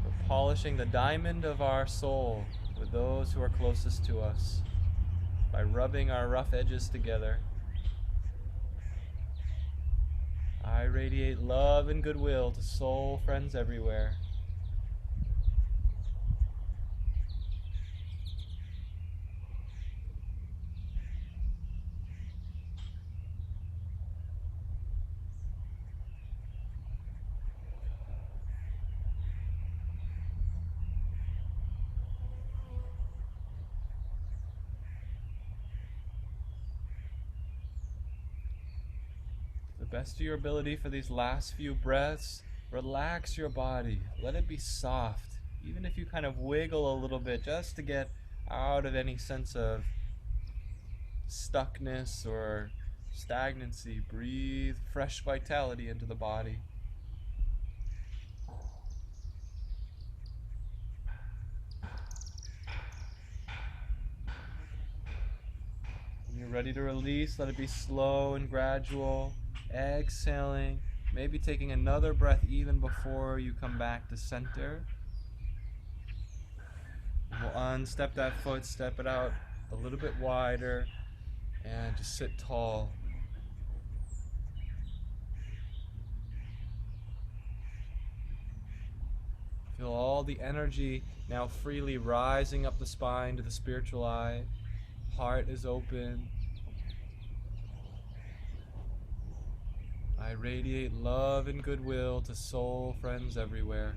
we're polishing the diamond of our soul with those who are closest to us by rubbing our rough edges together. I radiate love and goodwill to soul friends everywhere. The best of your ability for these last few breaths, relax your body. Let it be soft. Even if you kind of wiggle a little bit just to get out of any sense of stuckness or stagnancy, breathe fresh vitality into the body. When you're ready to release, let it be slow and gradual. Exhaling, maybe taking another breath even before you come back to center. We'll unstep that foot, step it out a little bit wider, and just sit tall. Feel all the energy now freely rising up the spine to the spiritual eye. Heart is open. I radiate love and goodwill to soul friends everywhere.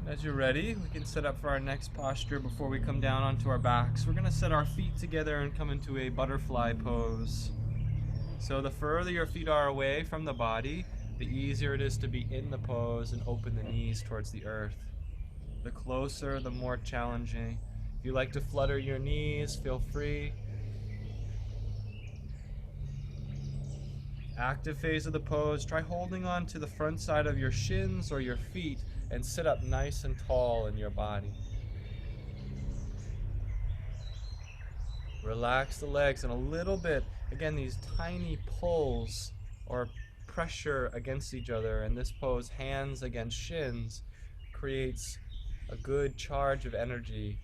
As you're ready, we can set up for our next posture before we come down onto our backs. We're going to set our feet together and come into a butterfly pose. So the further your feet are away from the body, the easier it is to be in the pose and open the knees towards the earth. The closer, the more challenging. If you like to flutter your knees, feel free. Active phase of the pose, try holding on to the front side of your shins or your feet and sit up nice and tall in your body. Relax the legs and a little bit, again, these tiny pulls or pressure against each other. In this pose, hands against shins creates a good charge of energy.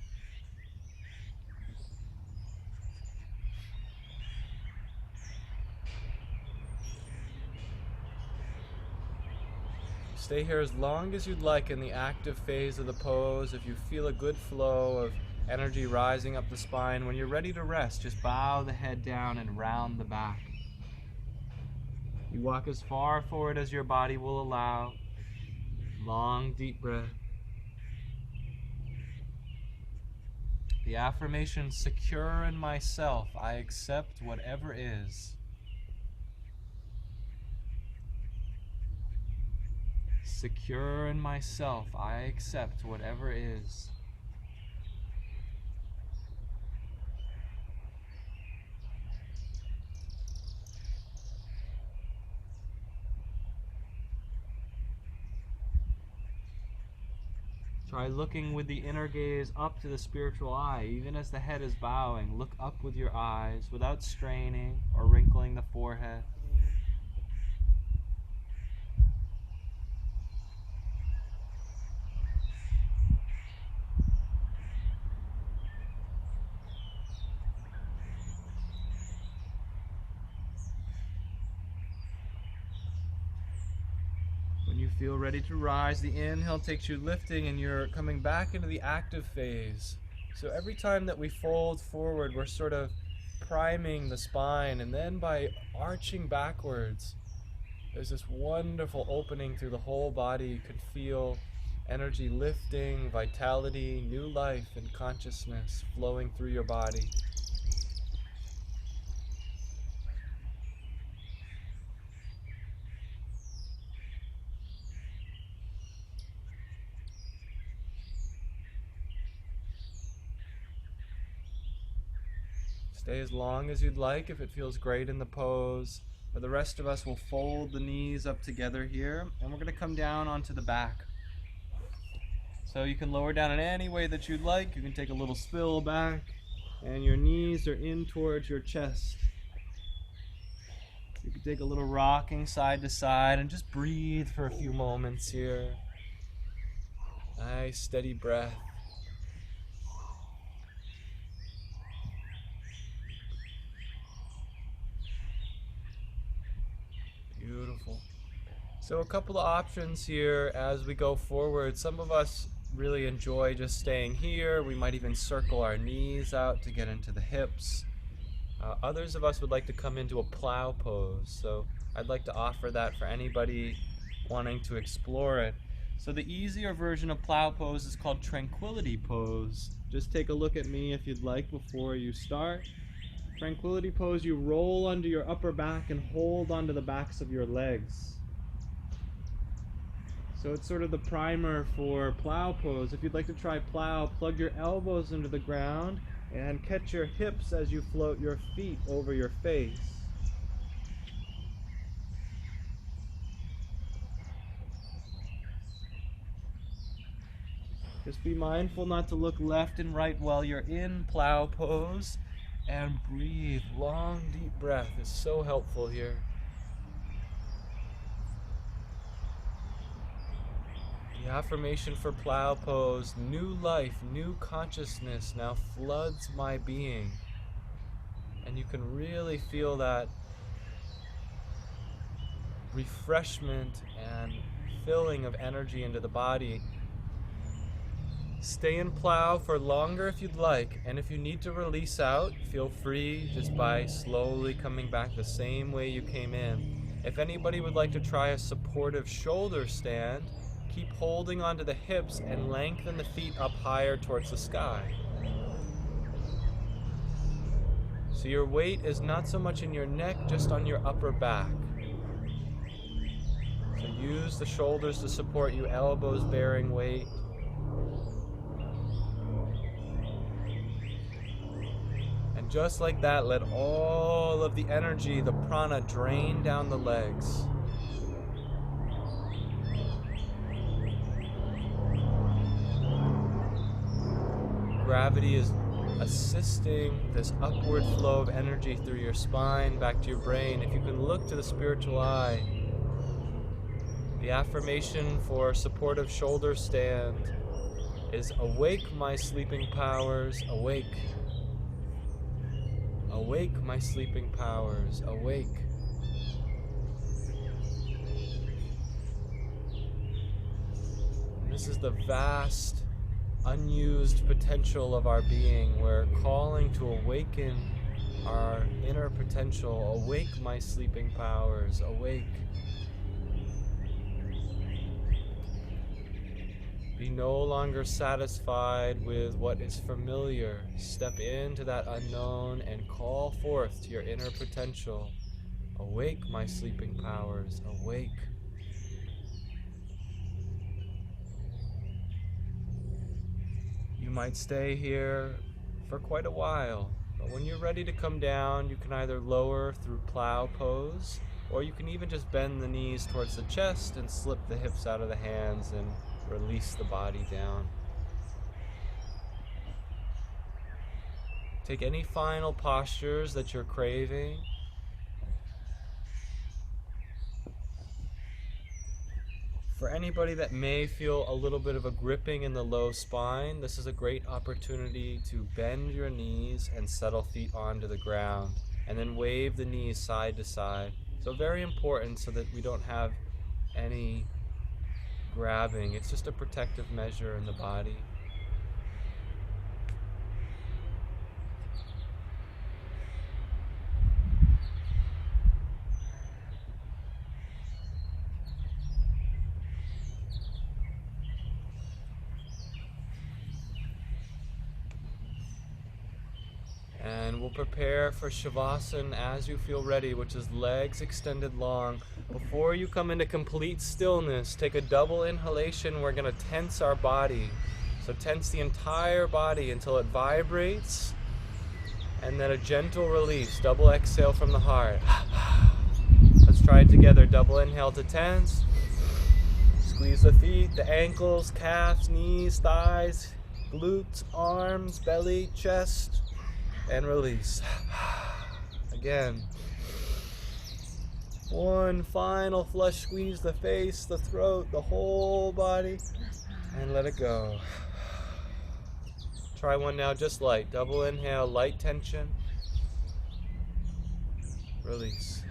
Stay here as long as you'd like in the active phase of the pose. If you feel a good flow of energy rising up the spine, when you're ready to rest, just bow the head down and round the back. You walk as far forward as your body will allow. Long, deep breath. The affirmation, secure in myself, I accept whatever is. Secure in myself, I accept whatever is. Try looking with the inner gaze up to the spiritual eye. Even as the head is bowing, look up with your eyes without straining or wrinkling the forehead. When you feel ready to rise, the inhale takes you lifting and you're coming back into the active phase. So every time that we fold forward, we're sort of priming the spine, and then by arching backwards, there's this wonderful opening through the whole body. You can feel energy lifting, vitality, new life and consciousness flowing through your body. Stay as long as you'd like if it feels great in the pose. For the rest of us, we'll fold the knees up together here, and we're going to come down onto the back. So you can lower down in any way that you'd like. You can take a little spill back, and your knees are in towards your chest. You can take a little rocking side to side and just breathe for a few moments here. Nice, steady breath. Beautiful. So a couple of options here as we go forward. Some of us really enjoy just staying here. We might even circle our knees out to get into the hips. Others of us would like to come into a plow pose. So I'd like to offer that for anybody wanting to explore it. So the easier version of plow pose is called tranquility pose. Just take a look at me if you'd like before you start. Tranquility pose, you roll under your upper back and hold onto the backs of your legs. So it's sort of the primer for plow pose. If you'd like to try plow, plug your elbows into the ground and catch your hips as you float your feet over your face. Just be mindful not to look left and right while you're in plow pose, and breathe. Long, deep breath is so helpful here. The affirmation for plow pose, new life, new consciousness now floods my being. And you can really feel that refreshment and filling of energy into the body. Stay in plow for longer if you'd like, and if you need to release out, feel free just by slowly coming back the same way you came in. If anybody would like to try a supportive shoulder stand, keep holding onto the hips and lengthen the feet up higher towards the sky. So your weight is not so much in your neck, just on your upper back. So use the shoulders to support you, elbows bearing weight. And just like that, let all of the energy, the prana, drain down the legs. Gravity is assisting this upward flow of energy through your spine back to your brain. If you can look to the spiritual eye, the affirmation for supportive shoulder stand is awake my sleeping powers, awake. Awake my sleeping powers, awake. And this is the vast, unused potential of our being. We're calling to awaken our inner potential. Awake my sleeping powers, awake. Be no longer satisfied with what is familiar. Step into that unknown and call forth to your inner potential. Awake my sleeping powers, awake. You might stay here for quite a while, but when you're ready to come down, you can either lower through plow pose, or you can even just bend the knees towards the chest and slip the hips out of the hands and release the body down. Take any final postures that you're craving. For anybody that may feel a little bit of a gripping in the low spine, this is a great opportunity to bend your knees and settle feet onto the ground, and then wave the knees side to side. So very important so that we don't have any grabbing. It's just a protective measure in the body. And we'll prepare for Shavasana as you feel ready, which is legs extended long. Before you come into complete stillness, take a double inhalation. We're going to tense our body. So tense the entire body until it vibrates. And then a gentle release, double exhale from the heart. Let's try it together. Double inhale to tense. Squeeze the feet, the ankles, calves, knees, thighs, glutes, arms, belly, chest. And release. Again. One final flush squeeze, the face, the throat, the whole body, and let it go. Try one now, just light. Double inhale, light tension. Release.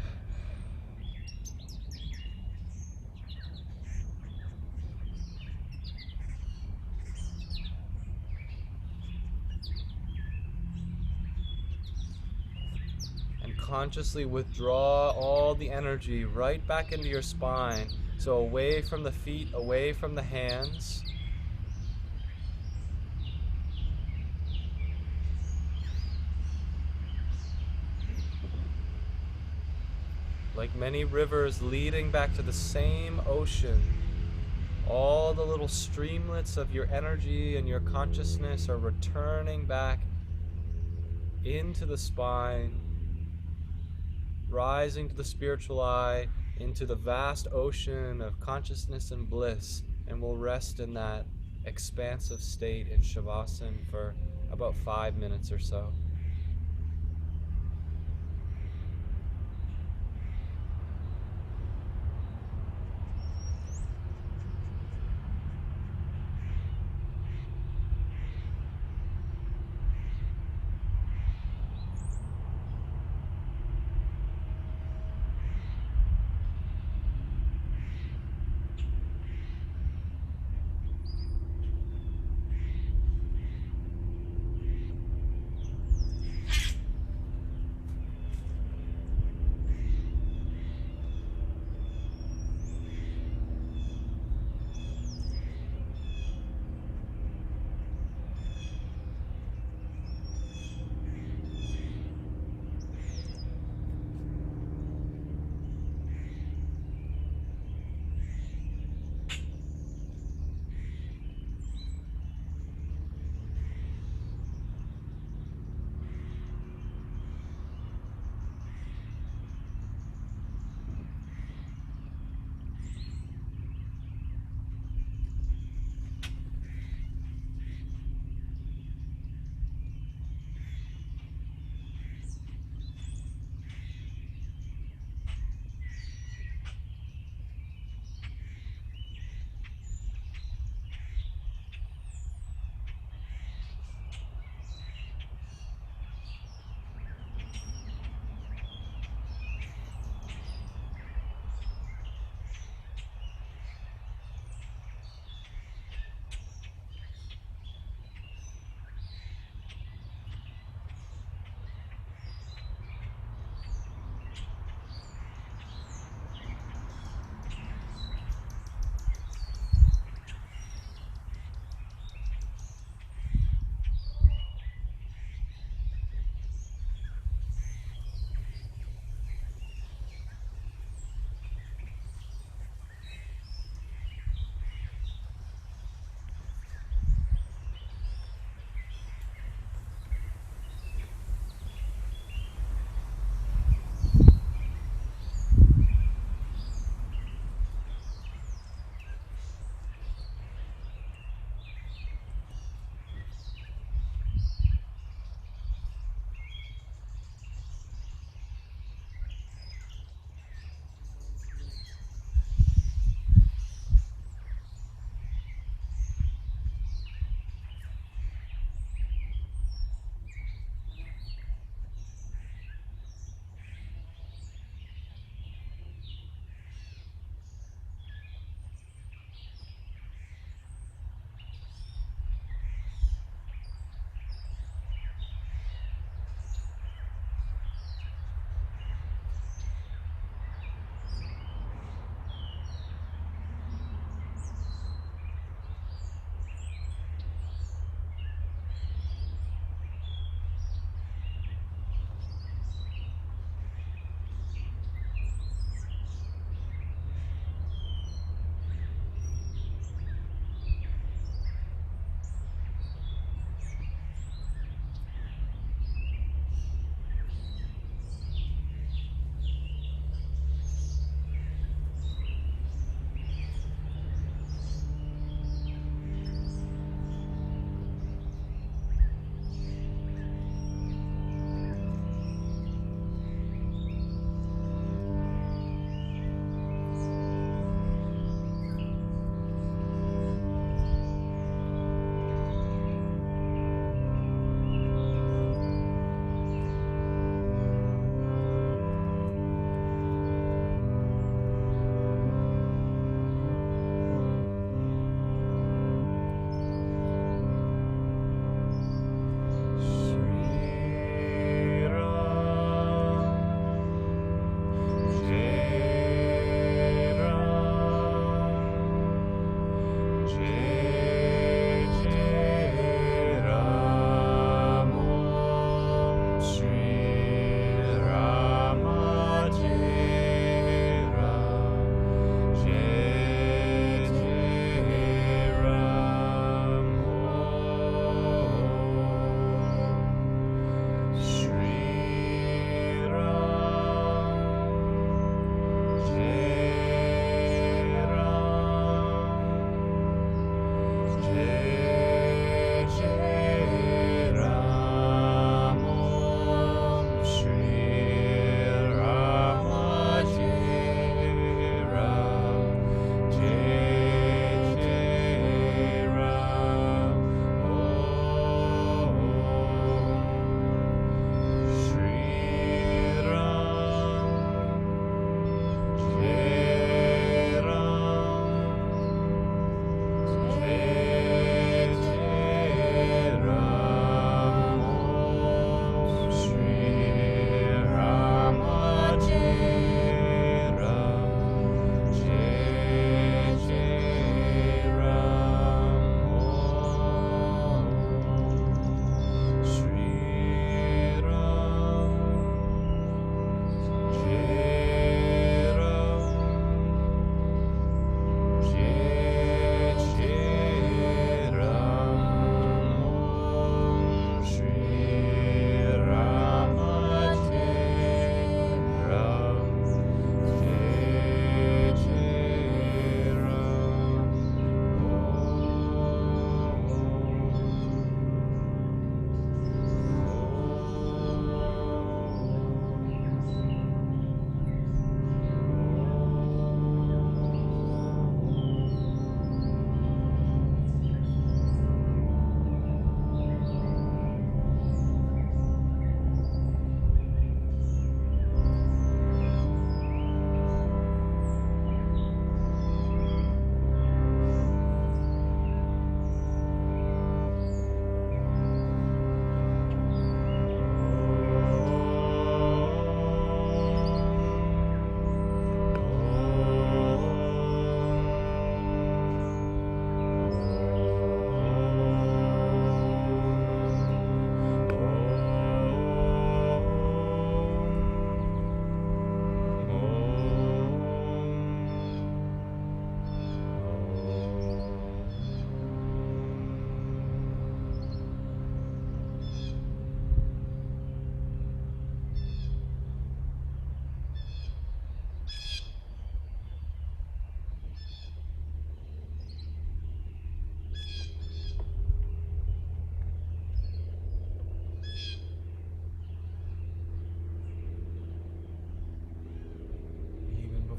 Consciously withdraw all the energy right back into your spine. So away from the feet, away from the hands. Like many rivers leading back to the same ocean, all the little streamlets of your energy and your consciousness are returning back into the spine, rising to the spiritual eye, into the vast ocean of consciousness and bliss, and we'll rest in that expansive state in Shavasana for about 5 minutes or so.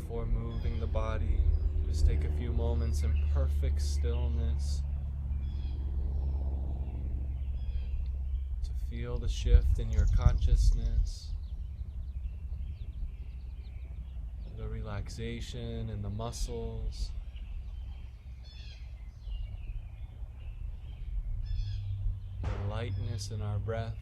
before moving the body. Just take a few moments in perfect stillness to feel the shift in your consciousness, the relaxation in the muscles, the lightness in our breath.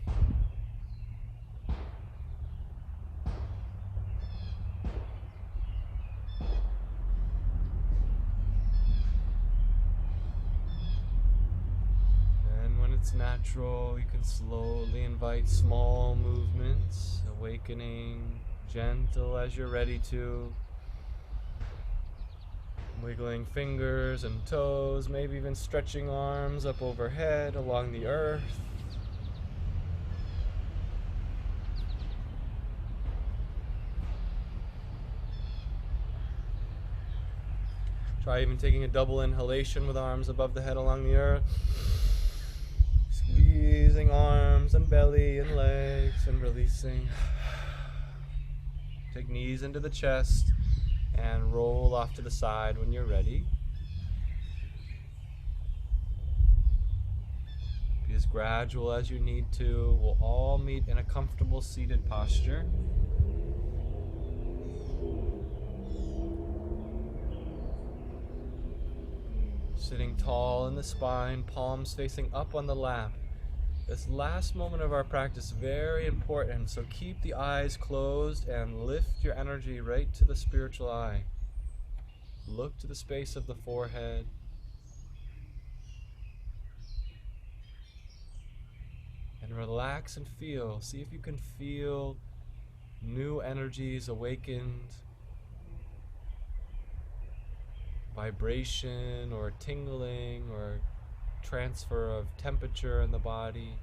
And when it's natural, you can slowly invite small movements, awakening, gentle as you're ready to. Wiggling fingers and toes, maybe even stretching arms up overhead along the earth. Try even taking a double inhalation with arms above the head along the earth. Squeezing arms and belly and legs and releasing. Take knees into the chest and roll off to the side when you're ready. Be as gradual as you need to. We'll all meet in a comfortable seated posture. Sitting tall in the spine, palms facing up on the lap. This last moment of our practice is very important, so keep the eyes closed and lift your energy right to the spiritual eye. Look to the space of the forehead. And relax and feel. See if you can feel new energies awakened, vibration or tingling or transfer of temperature in the body.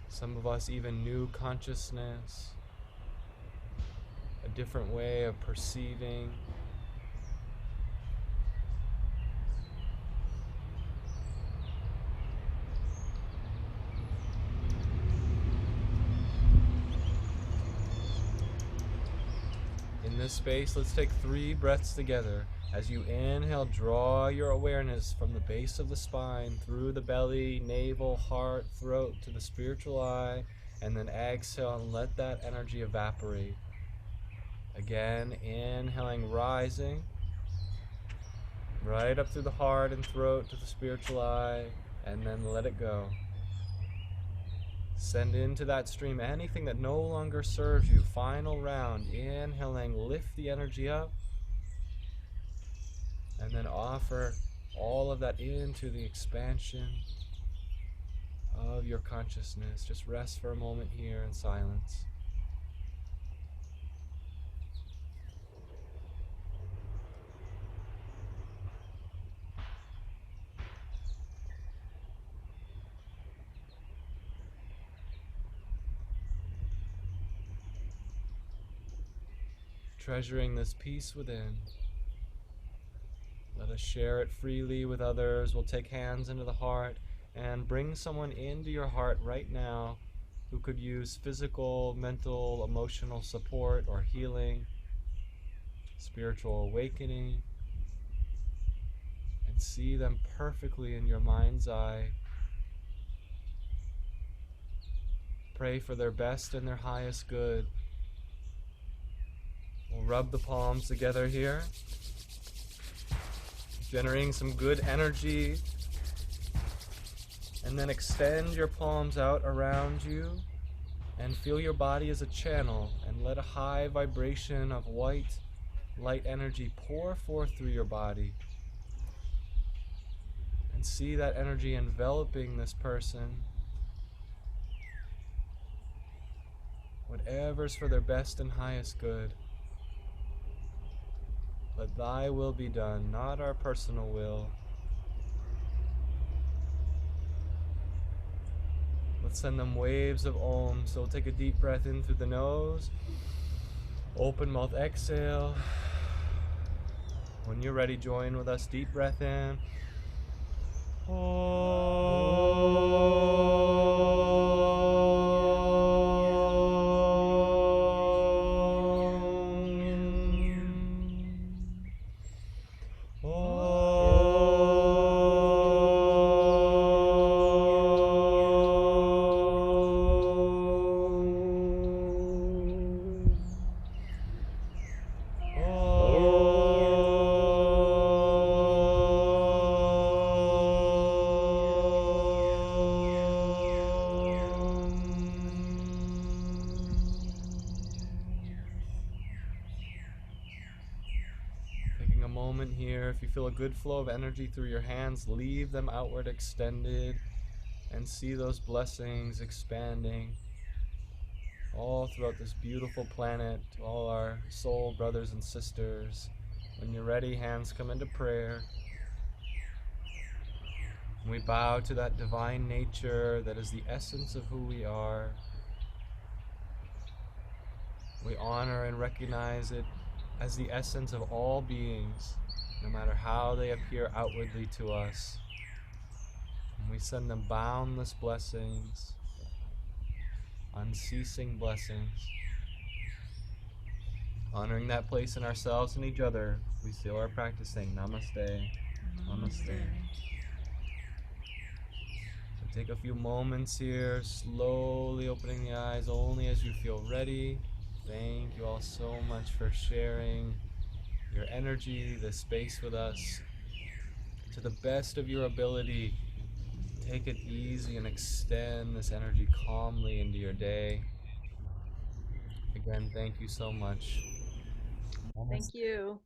Some of us even new consciousness, a different way of perceiving. In this space, let's take 3 breaths together. As you inhale, draw your awareness from the base of the spine, through the belly, navel, heart, throat, to the spiritual eye, and then exhale and let that energy evaporate. Again, inhaling, rising, right up through the heart and throat to the spiritual eye, and then let it go. Send into that stream anything that no longer serves you. Final round, inhaling, lift the energy up, and then offer all of that into the expansion of your consciousness. Just rest for a moment here in silence. Treasuring this peace within. Let us share it freely with others. We'll take hands into the heart and bring someone into your heart right now who could use physical, mental, emotional support or healing, spiritual awakening, and see them perfectly in your mind's eye. Pray for their best and their highest good. We'll rub the palms together here, generating some good energy, and then extend your palms out around you and feel your body as a channel, and let a high vibration of white light energy pour forth through your body, and see that energy enveloping this person, whatever's for their best and highest good. Let thy will be done, not our personal will. Let's send them waves of Om. So we'll take a deep breath in through the nose. Open mouth, exhale. When you're ready, join with us. Deep breath in. Om. feel a good flow of energy through your hands, leave them outward extended and see those blessings expanding all throughout this beautiful planet, to all our soul brothers and sisters. When you're ready, hands come into prayer. We bow to that divine nature that is the essence of who we are. We honor and recognize it as the essence of all beings, no matter how they appear outwardly to us. And we send them boundless blessings, unceasing blessings. Honoring that place in ourselves and each other, we still are practicing Namaste. Namaste. So take a few moments here, slowly opening the eyes only as you feel ready. Thank you all so much for sharing your energy, this space with us. To the best of your ability, take it easy and extend this energy calmly into your day. Again, thank you so much. Thank you.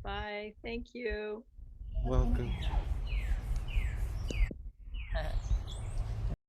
Bye. Thank you. Welcome.